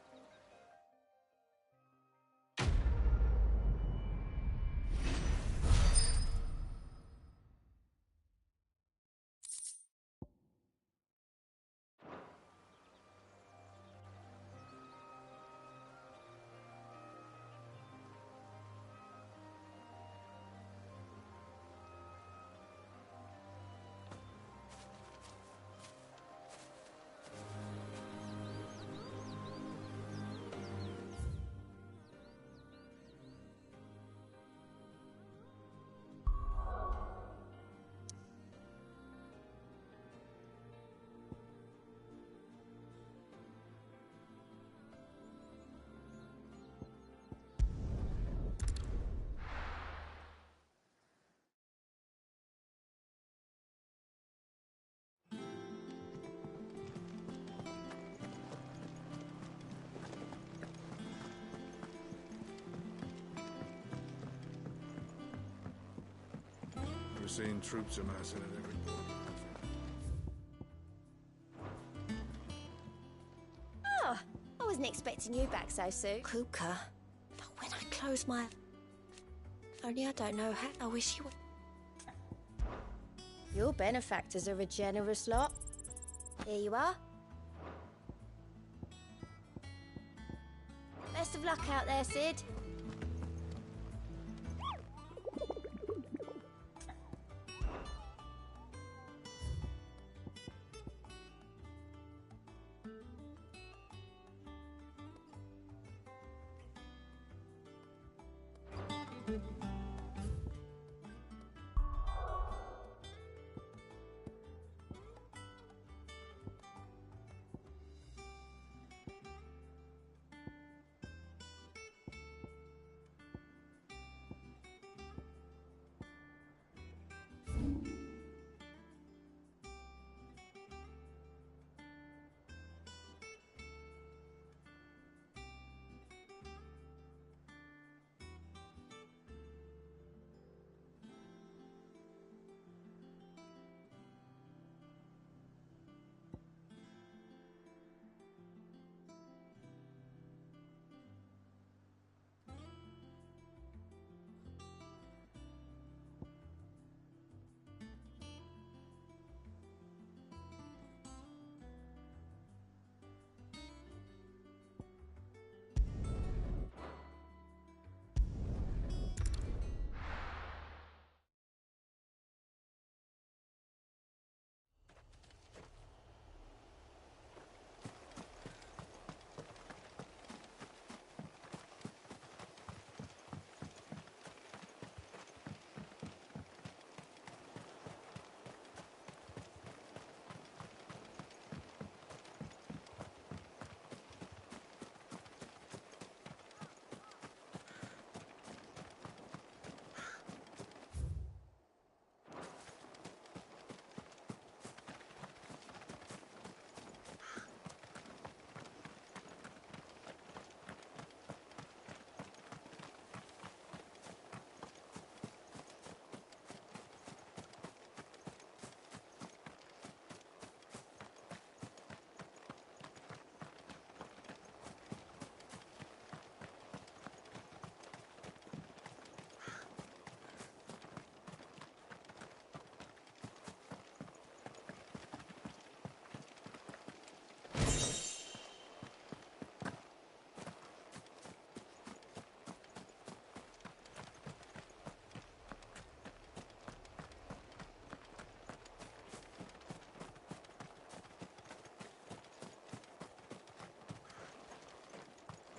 We're seeing troops amassing at every port. Oh, I wasn't expecting you back so soon. Kuka, but when I close my... Only I don't know how I wish you would... Your benefactors are a generous lot. Here you are. Best of luck out there, Sid.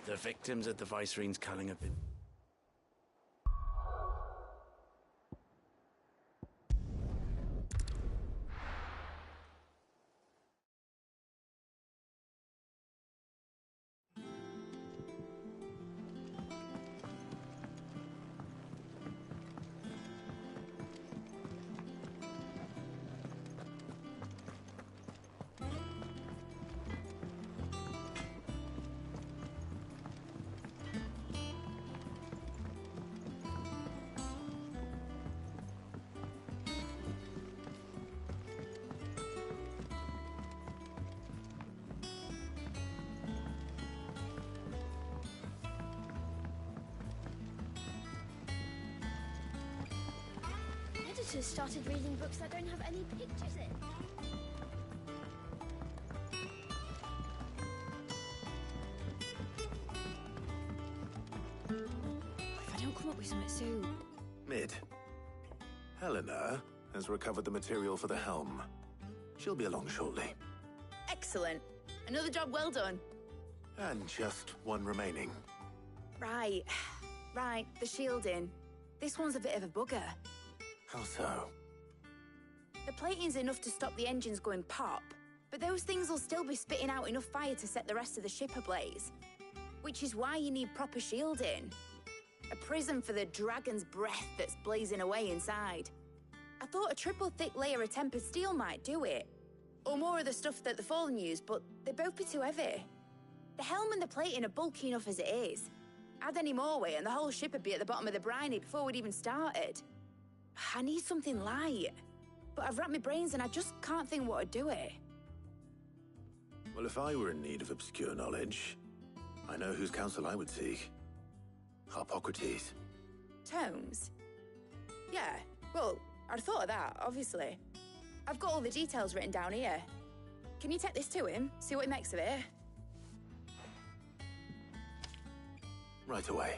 The victims at the Viceroy's culling have been... Editors started reading books that don't have any pictures in. If I don't come up with something soon. Mid. Helena has recovered the material for the helm. She'll be along shortly. Excellent. Another job well done. And just one remaining. Right. Right, the shielding. This one's a bit of a bugger. How so? The plating's enough to stop the engines going pop, but those things will still be spitting out enough fire to set the rest of the ship ablaze. Which is why you need proper shielding. A prison for the dragon's breath that's blazing away inside. I thought a triple thick layer of tempered steel might do it. Or more of the stuff that the Fallen use, but they'd both be too heavy. The helm and the plating are bulky enough as it is. Add any more weight and the whole ship would be at the bottom of the briny before we'd even started. I need something light. But I've racked my brains and I just can't think what would do it. Well, if I were in need of obscure knowledge, I know whose counsel I would seek. Harpocrates. Tomes? Yeah, well, I'd thought of that, obviously. I've got all the details written down here. Can you take this to him, see what he makes of it? Right away.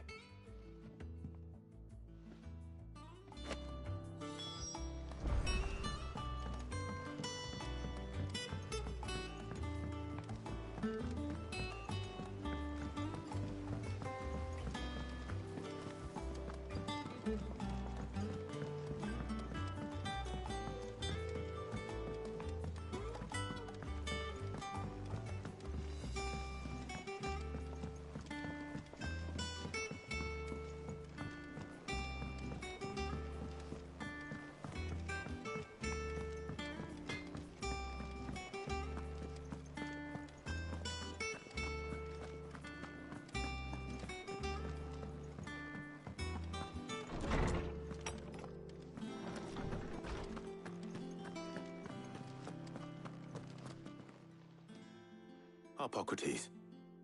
Harpocrates,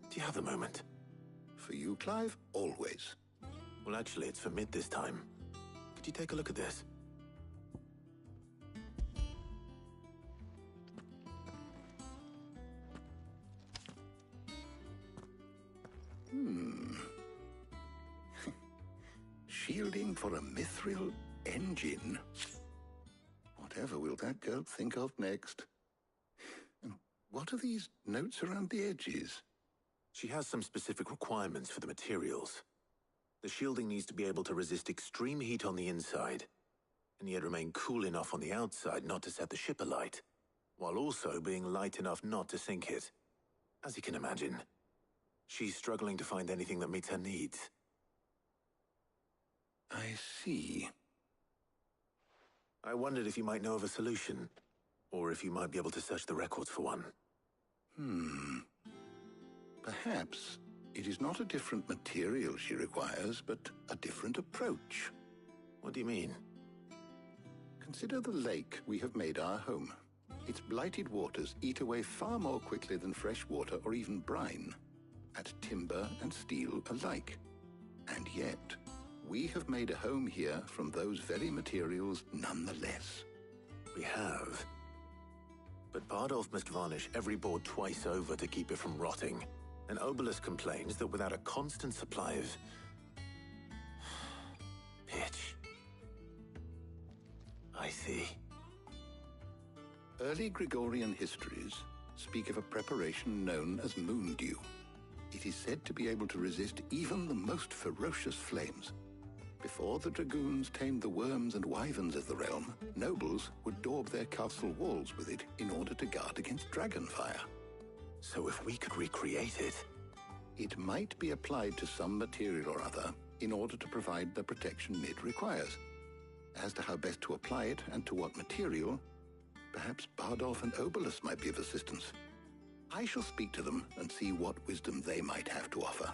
do you have a moment? For you, Clive, always. Well, actually, it's for Mid this time. Could you take a look at this? Shielding for a mithril engine. Whatever will that girl think of next? And what are these notes around the edges? She has some specific requirements for the materials. The shielding needs to be able to resist extreme heat on the inside, and yet remain cool enough on the outside not to set the ship alight, while also being light enough not to sink it. As you can imagine, she's struggling to find anything that meets her needs. I see. I wondered if you might know of a solution, or if you might be able to search the records for one. Perhaps it is not a different material she requires, but a different approach. What do you mean? Consider the lake we have made our home. Its blighted waters eat away far more quickly than fresh water or even brine, at timber and steel alike. And yet, we have made a home here from those very materials nonetheless. We have. But Bardolph must varnish every board twice over to keep it from rotting. And Obelus complains that without a constant supply of pitch. I see. Early Gregorian histories speak of a preparation known as moon dew. It is said to be able to resist even the most ferocious flames. Before the dragoons tamed the worms and wyverns of the realm, nobles would daub their castle walls with it in order to guard against dragon fire. So if we could recreate it... It might be applied to some material or other in order to provide the protection it requires. As to how best to apply it and to what material, perhaps Bardolph and Obolus might be of assistance. I shall speak to them and see what wisdom they might have to offer.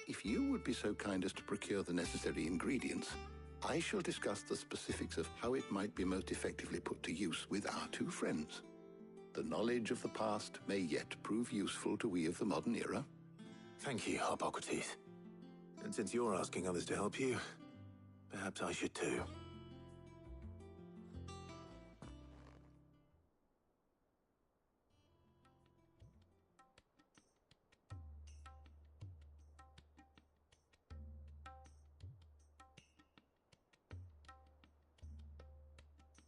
If you would be so kind as to procure the necessary ingredients, I shall discuss the specifics of how it might be most effectively put to use with our two friends. The knowledge of the past may yet prove useful to we of the modern era. Thank you, Hippocrates. And since you're asking others to help you, perhaps I should too.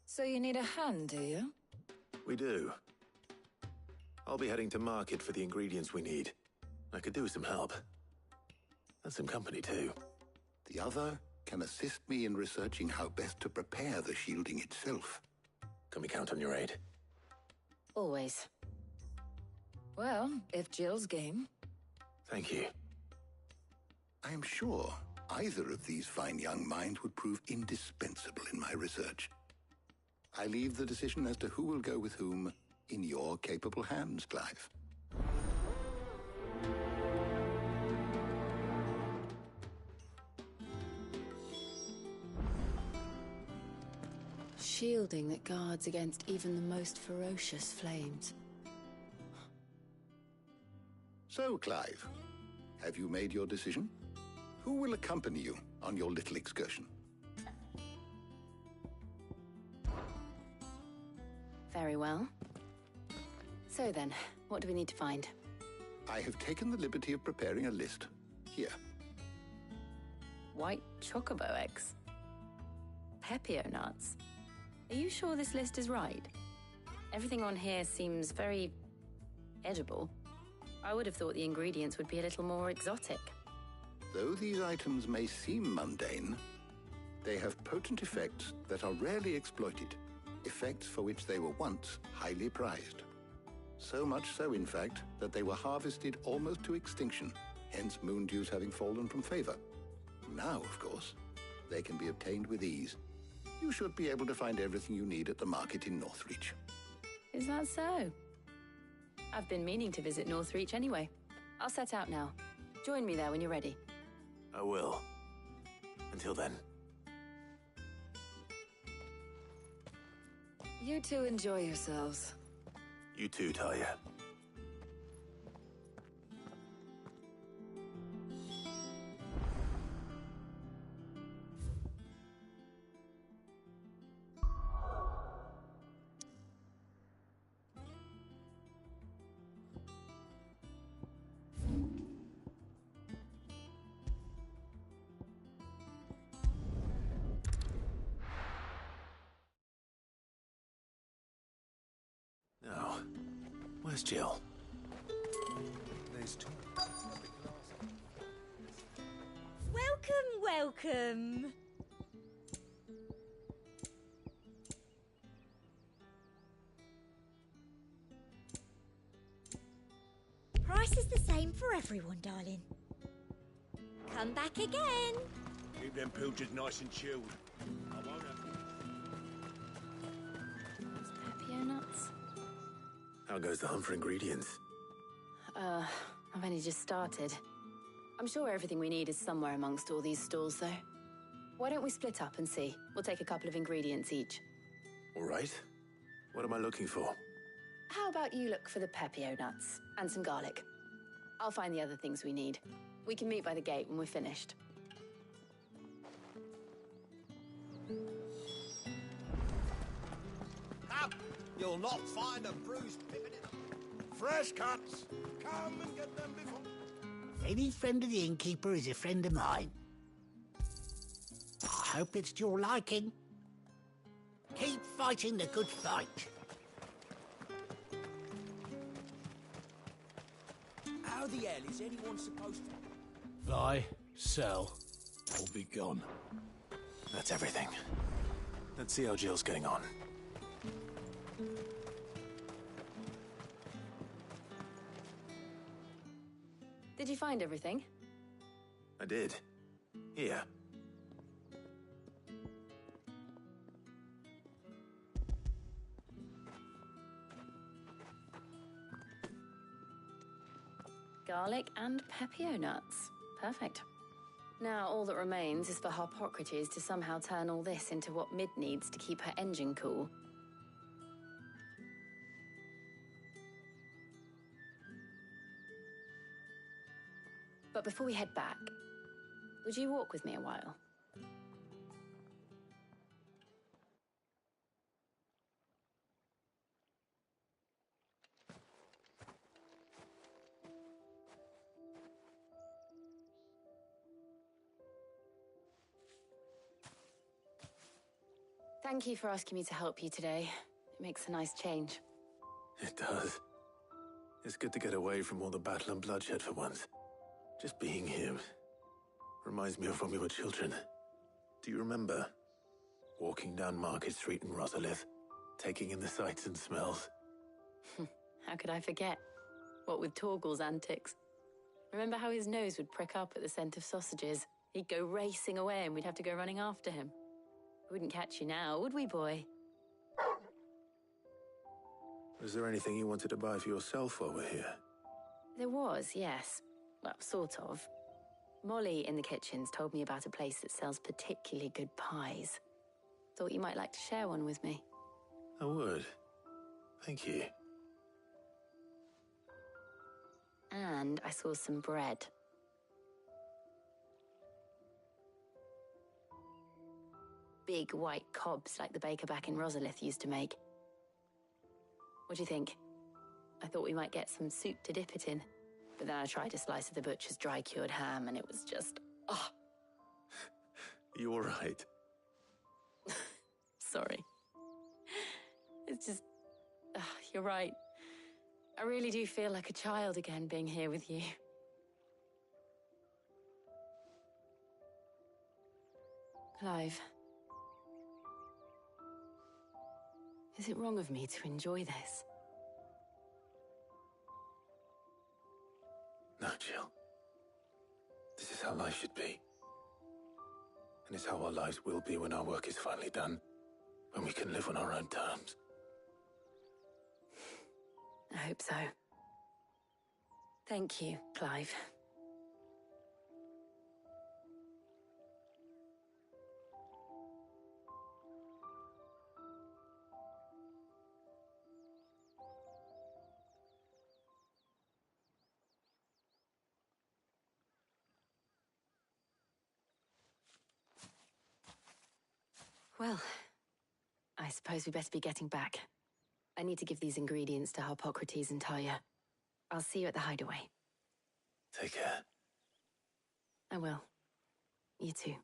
So you need a hand, do you? We do. I'll be heading to market for the ingredients we need. I could do with some help. And some company, too. The other can assist me in researching how best to prepare the shielding itself. Can we count on your aid? Always. Well, if Jill's game. Thank you. I am sure either of these fine young minds would prove indispensable in my research. I leave the decision as to who will go with whom in your capable hands, Clive. Shielding that guards against even the most ferocious flames. So, Clive, have you made your decision? Who will accompany you on your little excursion? Very well. So then, what do we need to find? I have taken the liberty of preparing a list. Here. White chocobo eggs. Pepio nuts. Are you sure this list is right? Everything on here seems very edible. I would have thought the ingredients would be a little more exotic. Though these items may seem mundane, they have potent effects that are rarely exploited, effects for which they were once highly prized. So much so, in fact, that they were harvested almost to extinction, hence moon dews having fallen from favor. Now, of course, they can be obtained with ease. You should be able to find everything you need at the market in Northreach. Is that so? I've been meaning to visit Northreach anyway. I'll set out now. Join me there when you're ready. I will. Until then. You two enjoy yourselves. You too, Talia. Now, where's Jill? There's two. Welcome. Price is the same for everyone, darling. Come back again. Keep them pilchards nice and chilled. I won't have Pepio nuts? How goes the hunt for ingredients? I've only just started. I'm sure everything we need is somewhere amongst all these stalls, though. Why don't we split up and see? We'll take a couple of ingredients each. All right. What am I looking for? How about you look for the Pepio nuts and some garlic? I'll find the other things we need. We can meet by the gate when we're finished. Up! You'll not find a bruised pippin in them. Fresh cuts! Come and get them before... Any friend of the innkeeper is a friend of mine. I hope it's to your liking. Keep fighting the good fight. How the hell is anyone supposed to... Buy, sell, or be gone. That's everything. Let's see how Jill's getting on. Did you find everything? I did. Here. Garlic and pepio nuts. Perfect. Now all that remains is for Harpocrates to somehow turn all this into what Mid needs to keep her engine cool. But before we head back, would you walk with me a while? Thank you for asking me to help you today. It makes a nice change. It does. It's good to get away from all the battle and bloodshed for once. Just being here reminds me of when we were children. Do you remember? Walking down Market Street in Rosalith, taking in the sights and smells. How could I forget? What with Torgal's antics. Remember how his nose would prick up at the scent of sausages? He'd go racing away and we'd have to go running after him. We wouldn't catch you now, would we, boy? Was there anything you wanted to buy for yourself while we're here? There was, yes. Well, sort of. Molly in the kitchens told me about a place that sells particularly good pies. Thought you might like to share one with me. I would. Thank you. And I saw some bread. Big white cobs like the baker back in Rosalith used to make. What do you think? I thought we might get some soup to dip it in. But then I tried a slice of the butcher's dry-cured ham and it was just... oh. You all right? Sorry. It's just... you're right. I really do feel like a child again being here with you. Clive. Is it wrong of me to enjoy this? No, Jill. This is how life should be. And it's how our lives will be when our work is finally done. When we can live on our own terms. I hope so. Thank you, Clive. Well, I suppose we better be getting back. I need to give these ingredients to Harpocrates and Talia. I'll see you at the hideaway. Take care. I will. You too.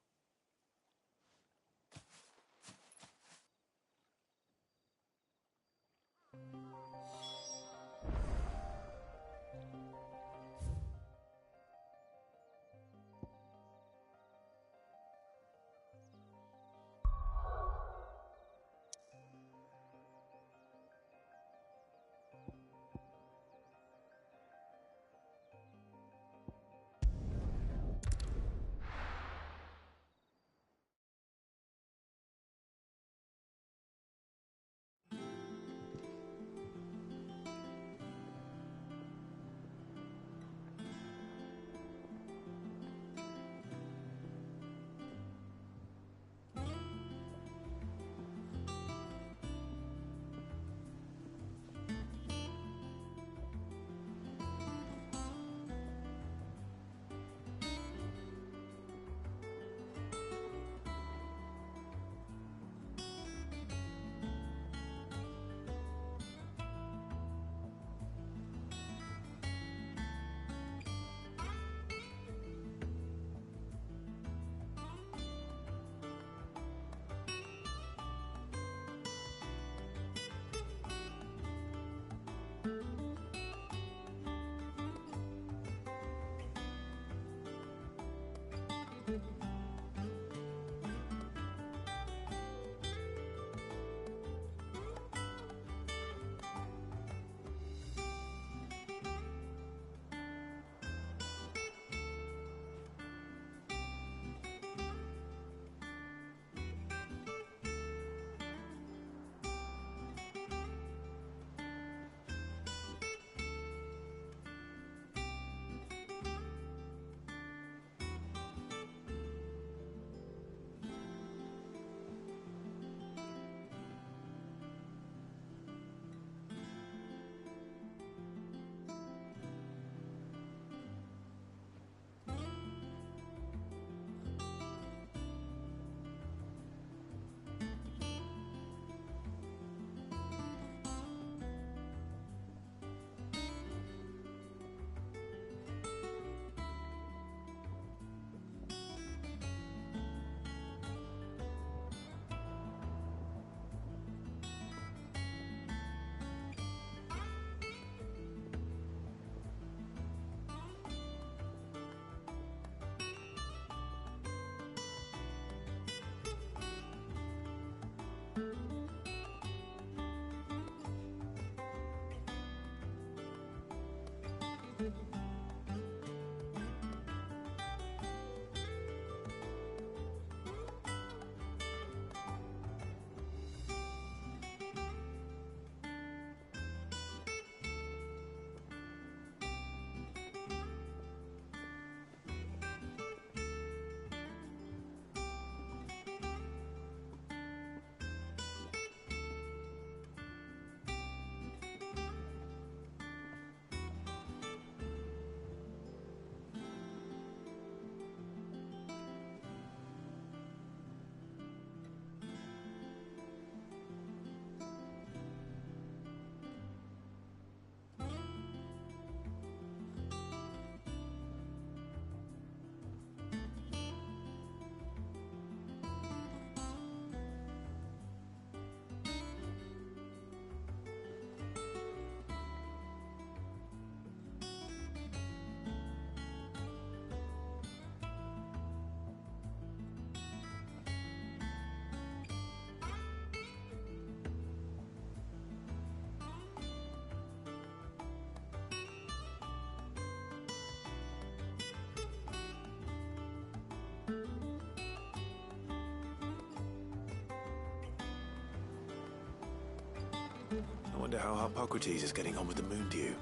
I wonder how Hippocrates is getting on with the moon dew.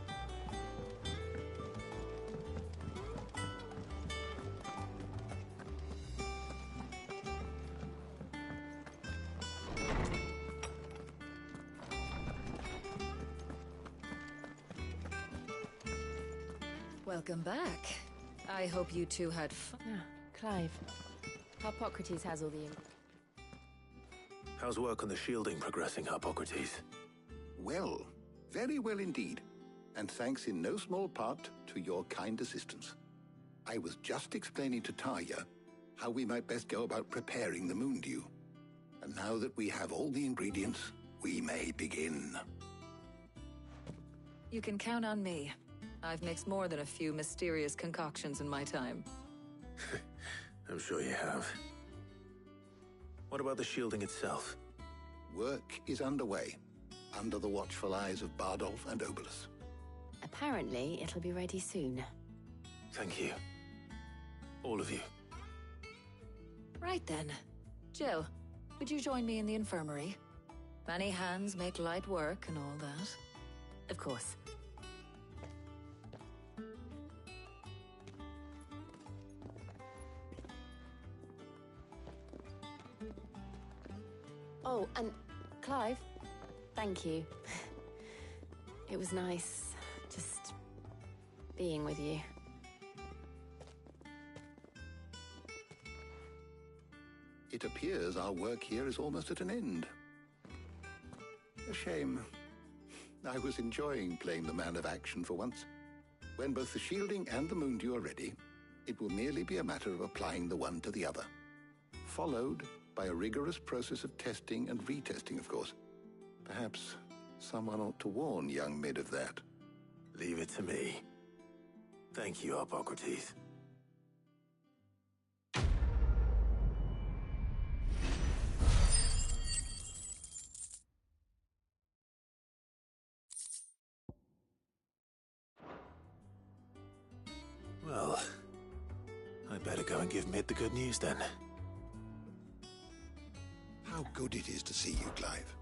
Welcome back. I hope you two had fun. Clive. Hippocrates has all the... How's work on the shielding progressing, Hippocrates? Well, very well indeed. And thanks in no small part to your kind assistance. I was just explaining to Tarja how we might best go about preparing the moon dew. And now that we have all the ingredients, we may begin. You can count on me. I've mixed more than a few mysterious concoctions in my time. I'm sure you have. What about the shielding itself? Work is underway, under the watchful eyes of Bardolph and Obolus. Apparently, it'll be ready soon. Thank you. All of you. Right then. Jill, would you join me in the infirmary? Many hands make light work and all that. Of course. Oh, and Clive, thank you. It was nice just being with you. It appears our work here is almost at an end. A shame. I was enjoying playing the man of action for once. When both the shielding and the moon dew are ready, it will merely be a matter of applying the one to the other. Followed by a rigorous process of testing and retesting, of course. Perhaps someone ought to warn young Mid of that. Leave it to me. Thank you, Hippocrates. Better go and give Mid the good news then. How good it is to see you, Clive.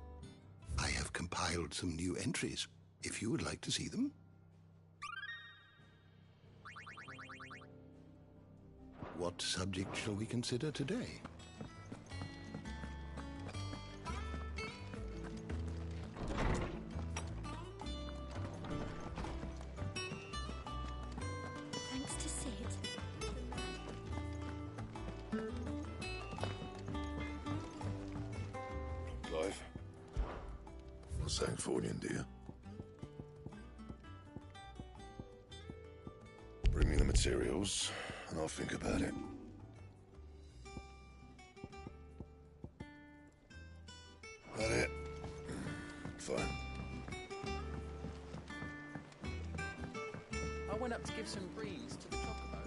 I have compiled some new entries, if you would like to see them. What subject shall we consider today? Thanks to Sid. Clive? Not saying fortune, do you? Bring me the materials, and I'll think about it. That it? Fine. I went up to give some breeze to the chocobo.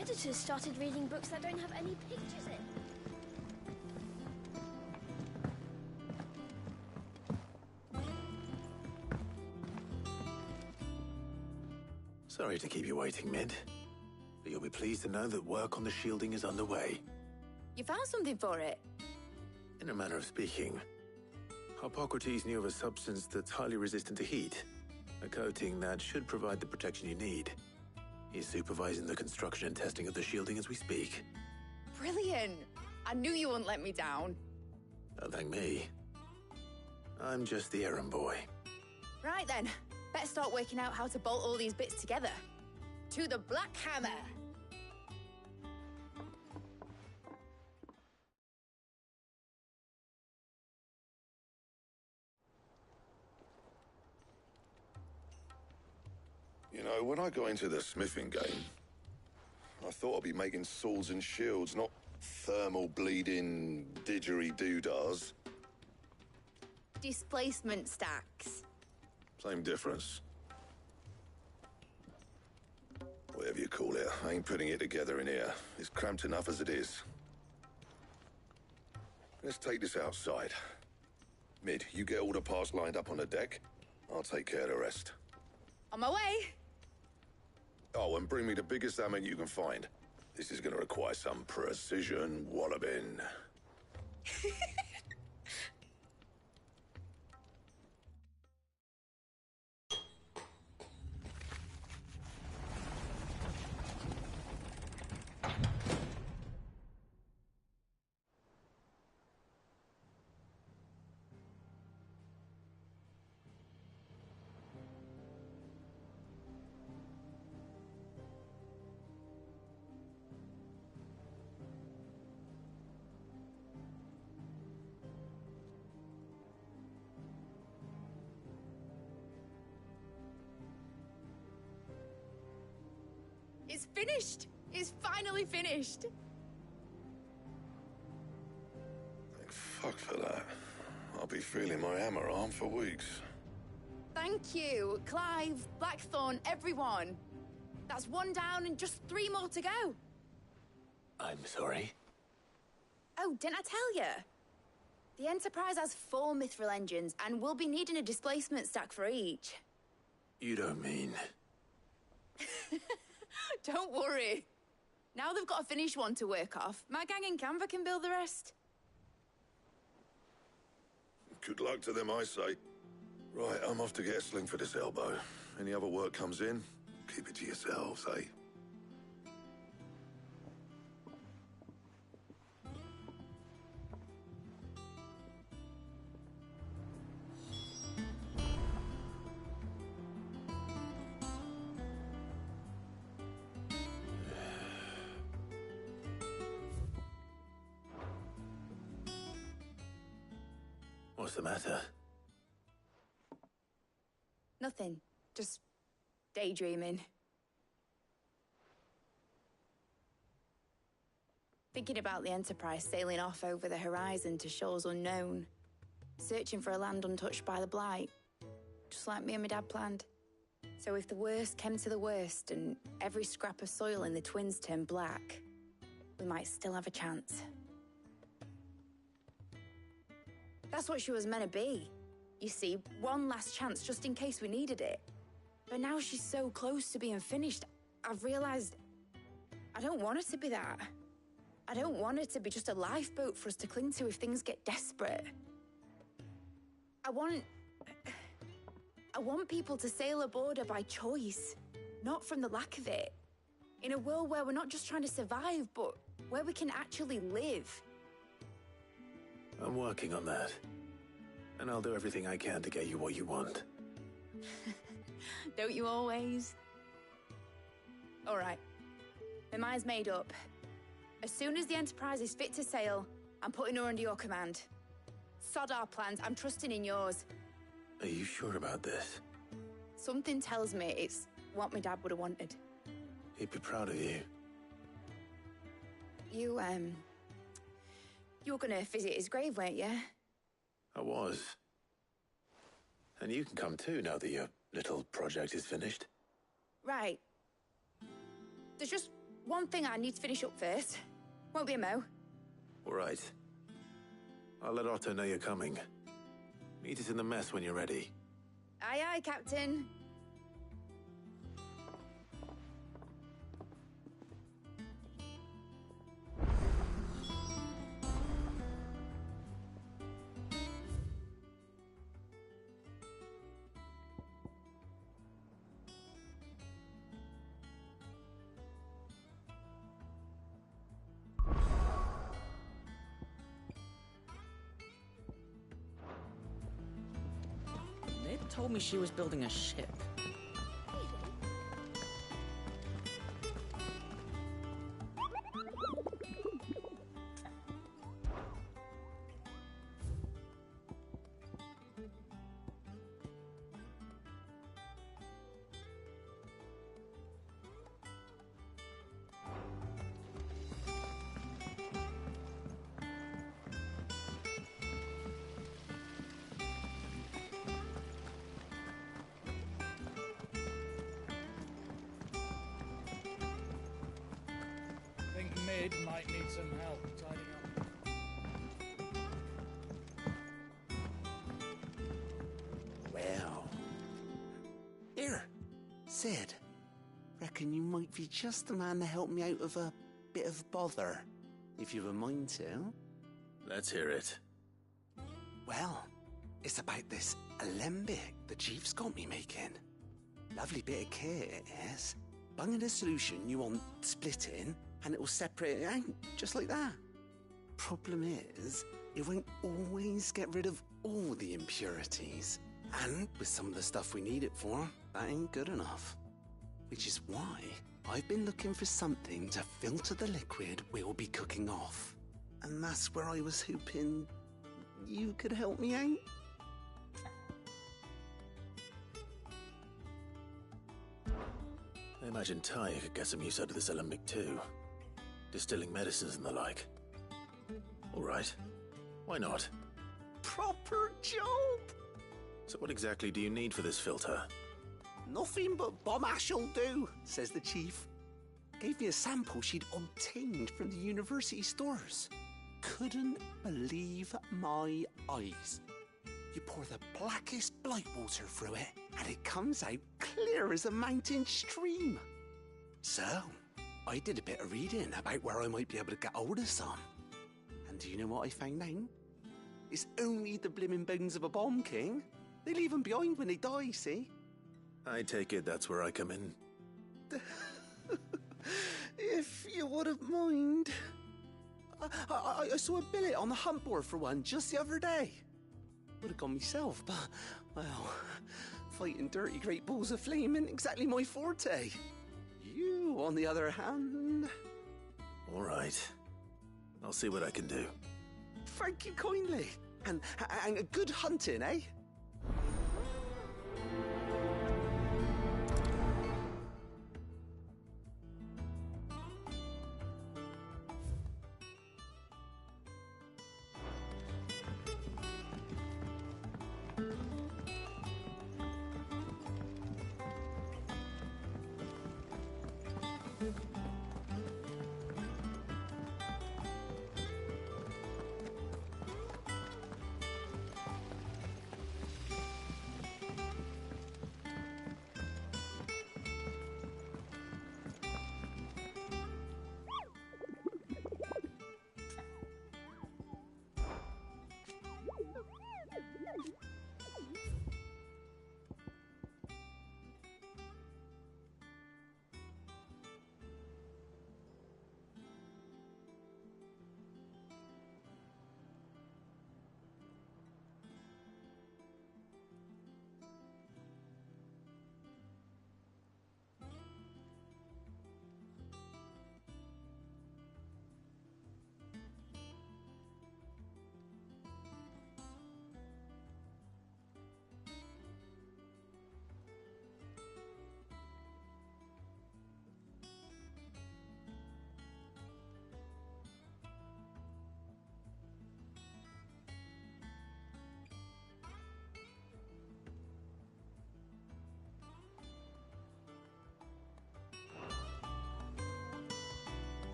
Editors started reading books that don't have any pictures in. Sorry to keep you waiting, Mid. But you'll be pleased to know that work on the shielding is underway. You found something for it? In a manner of speaking, Hippocrates knew of a substance that's highly resistant to heat. A coating that should provide the protection you need. He's supervising the construction and testing of the shielding as we speak. Brilliant! I knew you wouldn't let me down. Don't thank me. I'm just the errand boy. Right then, better start working out how to bolt all these bits together. To the Black Hammer! You know, when I got into the smithing game, I thought I'd be making swords and shields, not thermal bleeding didgeridoo-dahs. Displacement stacks. Same difference. Whatever you call it, I ain't putting it together in here. It's cramped enough as it is. Let's take this outside. Mid, you get all the parts lined up on the deck. I'll take care of the rest. On my way! Oh, and bring me the biggest hammer you can find. This is gonna require some precision walloping. It's finished! It's finally finished! Thank fuck for that. I'll be feeling my hammer arm for weeks. Thank you, Clive, Blackthorn, everyone. That's one down and just 3 more to go. I'm sorry. Oh, didn't I tell you? The Enterprise has 4 mithril engines, and we'll be needing a displacement stack for each. You don't mean... Don't worry. Now they've got a finished one to work off, my gang in Canva can build the rest. Good luck to them, I say. Right, I'm off to get a sling for this elbow. Any other work comes in, keep it to yourselves, eh? What's the matter? Nothing. Just daydreaming. Thinking about the Enterprise sailing off over the horizon to shores unknown. Searching for a land untouched by the Blight. Just like me and my dad planned. So if the worst came to the worst and every scrap of soil in the Twins turned black, we might still have a chance. That's what she was meant to be. You see, one last chance just in case we needed it. But now she's so close to being finished, I've realised I don't want her to be that. I don't want her to be just a lifeboat for us to cling to if things get desperate. I want people to sail aboard her by choice, not from the lack of it. In a world where we're not just trying to survive, but where we can actually live. I'm working on that. And I'll do everything I can to get you what you want. Don't you always? All right. My mind's made up. As soon as the Enterprise is fit to sail, I'm putting her under your command. Sod our plans, I'm trusting in yours. Are you sure about this? Something tells me it's what my dad would have wanted. He'd be proud of you. You were gonna visit his grave, weren't you? I was. And you can come too now that your little project is finished. Right. There's just one thing I need to finish up first. Won't be a mo. All right. I'll let Otto know you're coming. Meet us in the mess when you're ready. Aye, aye, Captain. Ned told me she was building a ship. Mid might need some help tidying up. Well. Here, Sid. Reckon you might be just the man to help me out of a bit of bother, if you've a mind to. Let's hear it. Well, it's about this alembic the chief's got me making. Lovely bit of kit it is. Bung in a solution you want splitting, and it'll separate it out, just like that. Problem is, it won't always get rid of all the impurities. And with some of the stuff we need it for, that ain't good enough. Which is why I've been looking for something to filter the liquid we'll be cooking off. And that's where I was hoping you could help me out. I imagine Ty could get some use out of this alembic too. Distilling medicines and the like. All right. Why not? Proper job! So what exactly do you need for this filter? Nothing but bomb ash'll do, says the chief. Gave me a sample she'd obtained from the university stores. Couldn't believe my eyes. You pour the blackest blight water through it, and it comes out clear as a mountain stream. So, I did a bit of reading about where I might be able to get hold of some. And do you know what I found out? It's only the blimmin' bones of a bomb king. They leave them behind when they die, see? I take it that's where I come in. If you wouldn't mind. I saw a billet on the hunt board for one just the other day. Would have gone myself, but, well, fighting dirty great balls of flame ain't exactly my forte. You, on the other hand... All right. I'll see what I can do. Thank you kindly. And good hunting, eh?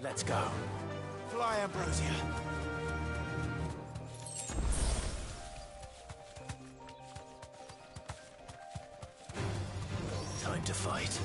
Let's go. Fly, Ambrosia. Time to fight.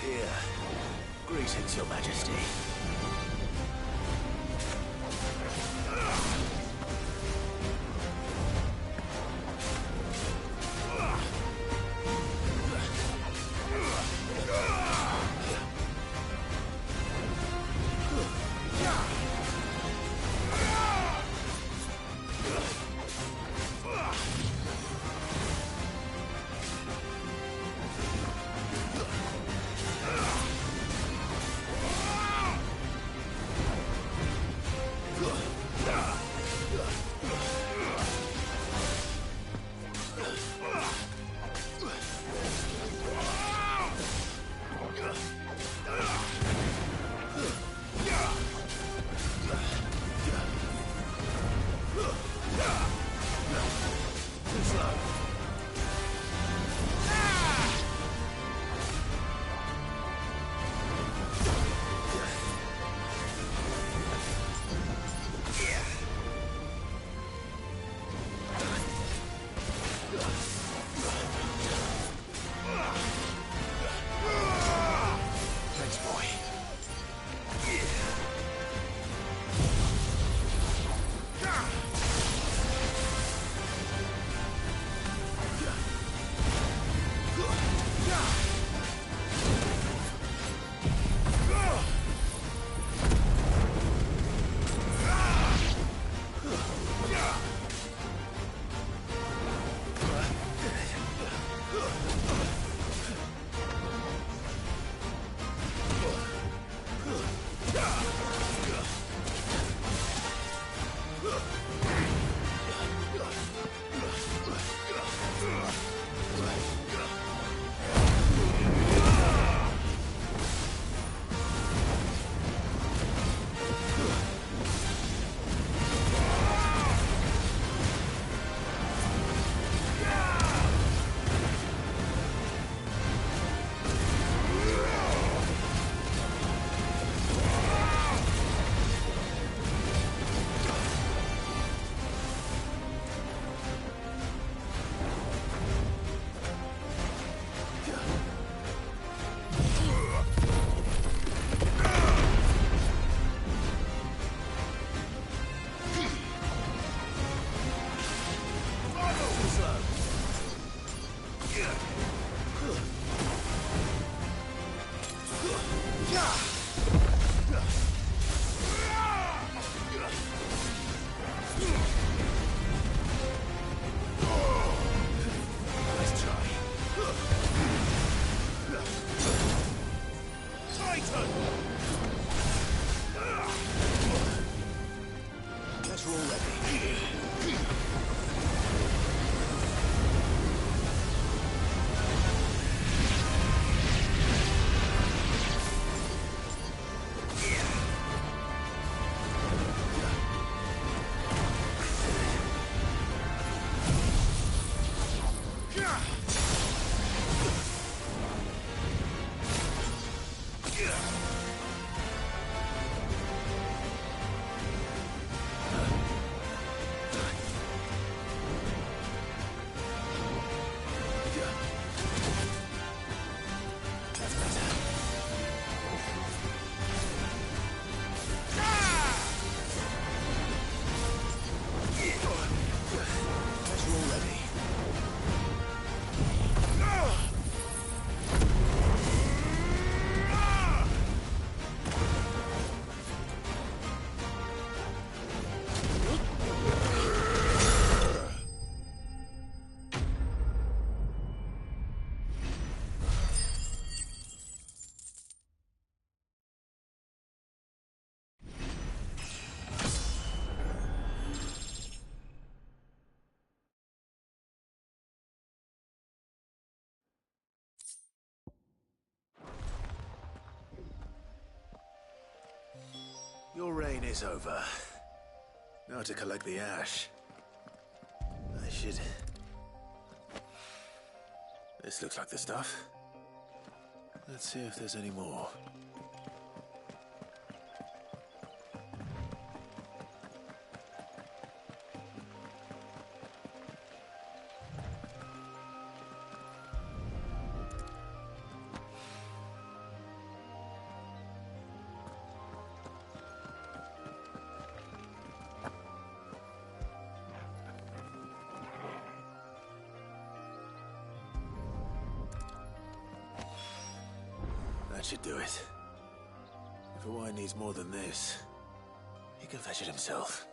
Here. Greetings, Your Majesty. Ah! Treasure already. Your reign is over. Now to collect the ash. I should... This looks like the stuff. Let's see if there's any more. That should do it. If Hawaii needs more than this, he can fetch it himself.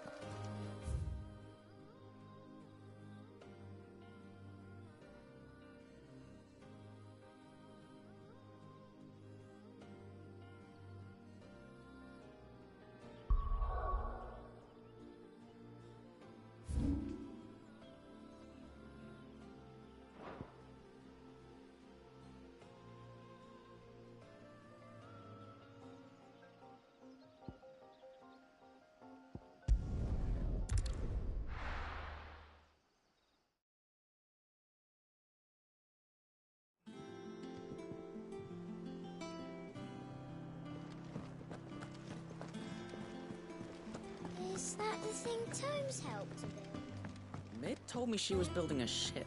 Is that the thing Tomes helped to build? Mid told me she was building a ship.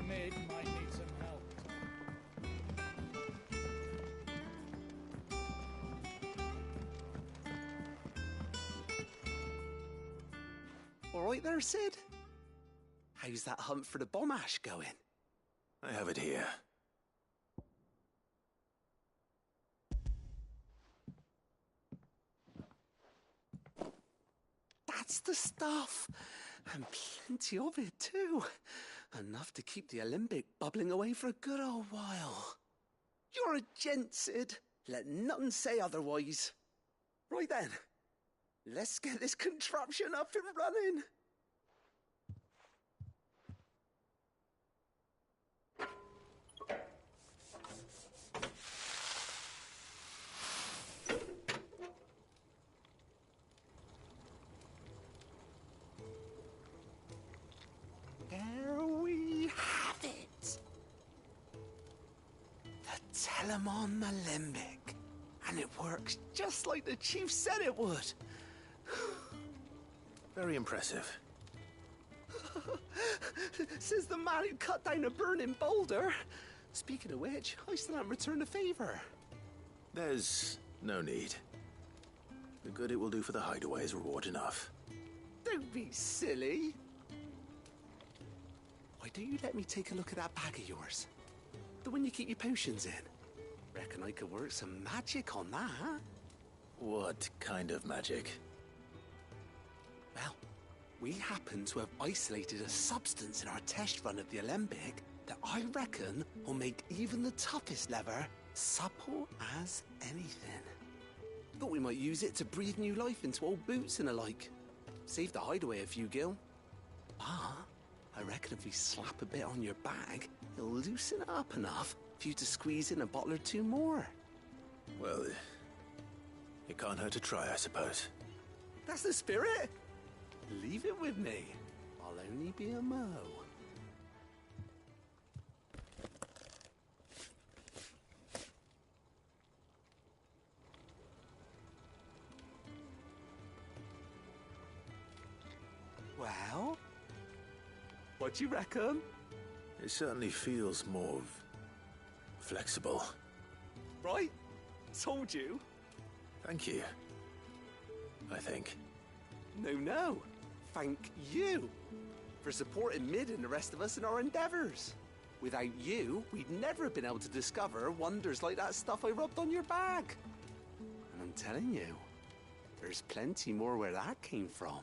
Mid might need some help. All right there, Sid? How's that hunt for the bomb ash going? I have it here. That's the stuff. And plenty of it, too. Enough to keep the Olympic bubbling away for a good old while. You're a gent, Sid. Let nothing say otherwise. Right then, let's get this contraption up and running. There we Telemon Alembic. And it works just like the chief said it would. Very impressive. Says the man who cut down a burning boulder. Speaking of which, I still haven't returned the favor. There's no need. The good it will do for the hideaway is reward enough. Don't be silly. Why don't you let me take a look at that bag of yours? The one you keep your potions in. Reckon I could work some magic on that. What kind of magic? Well, we happen to have isolated a substance in our test run of the Alembic that I reckon will make even the toughest leather supple as anything. Thought we might use it to breathe new life into old boots and the like. Save the hideaway a few gil. Ah, I reckon if we slap a bit on your bag, it'll loosen it up enough for you to squeeze in a bottle or two more. Well, it can't hurt to try, I suppose. That's the spirit. Leave it with me. I'll only be a mo. Well, what do you reckon? It certainly feels more flexible. Right? Told you. Thank you. I think. No. Thank you for supporting Mid and the rest of us in our endeavors. Without you, we'd never have been able to discover wonders like that stuff I rubbed on your bag. And I'm telling you, there's plenty more where that came from.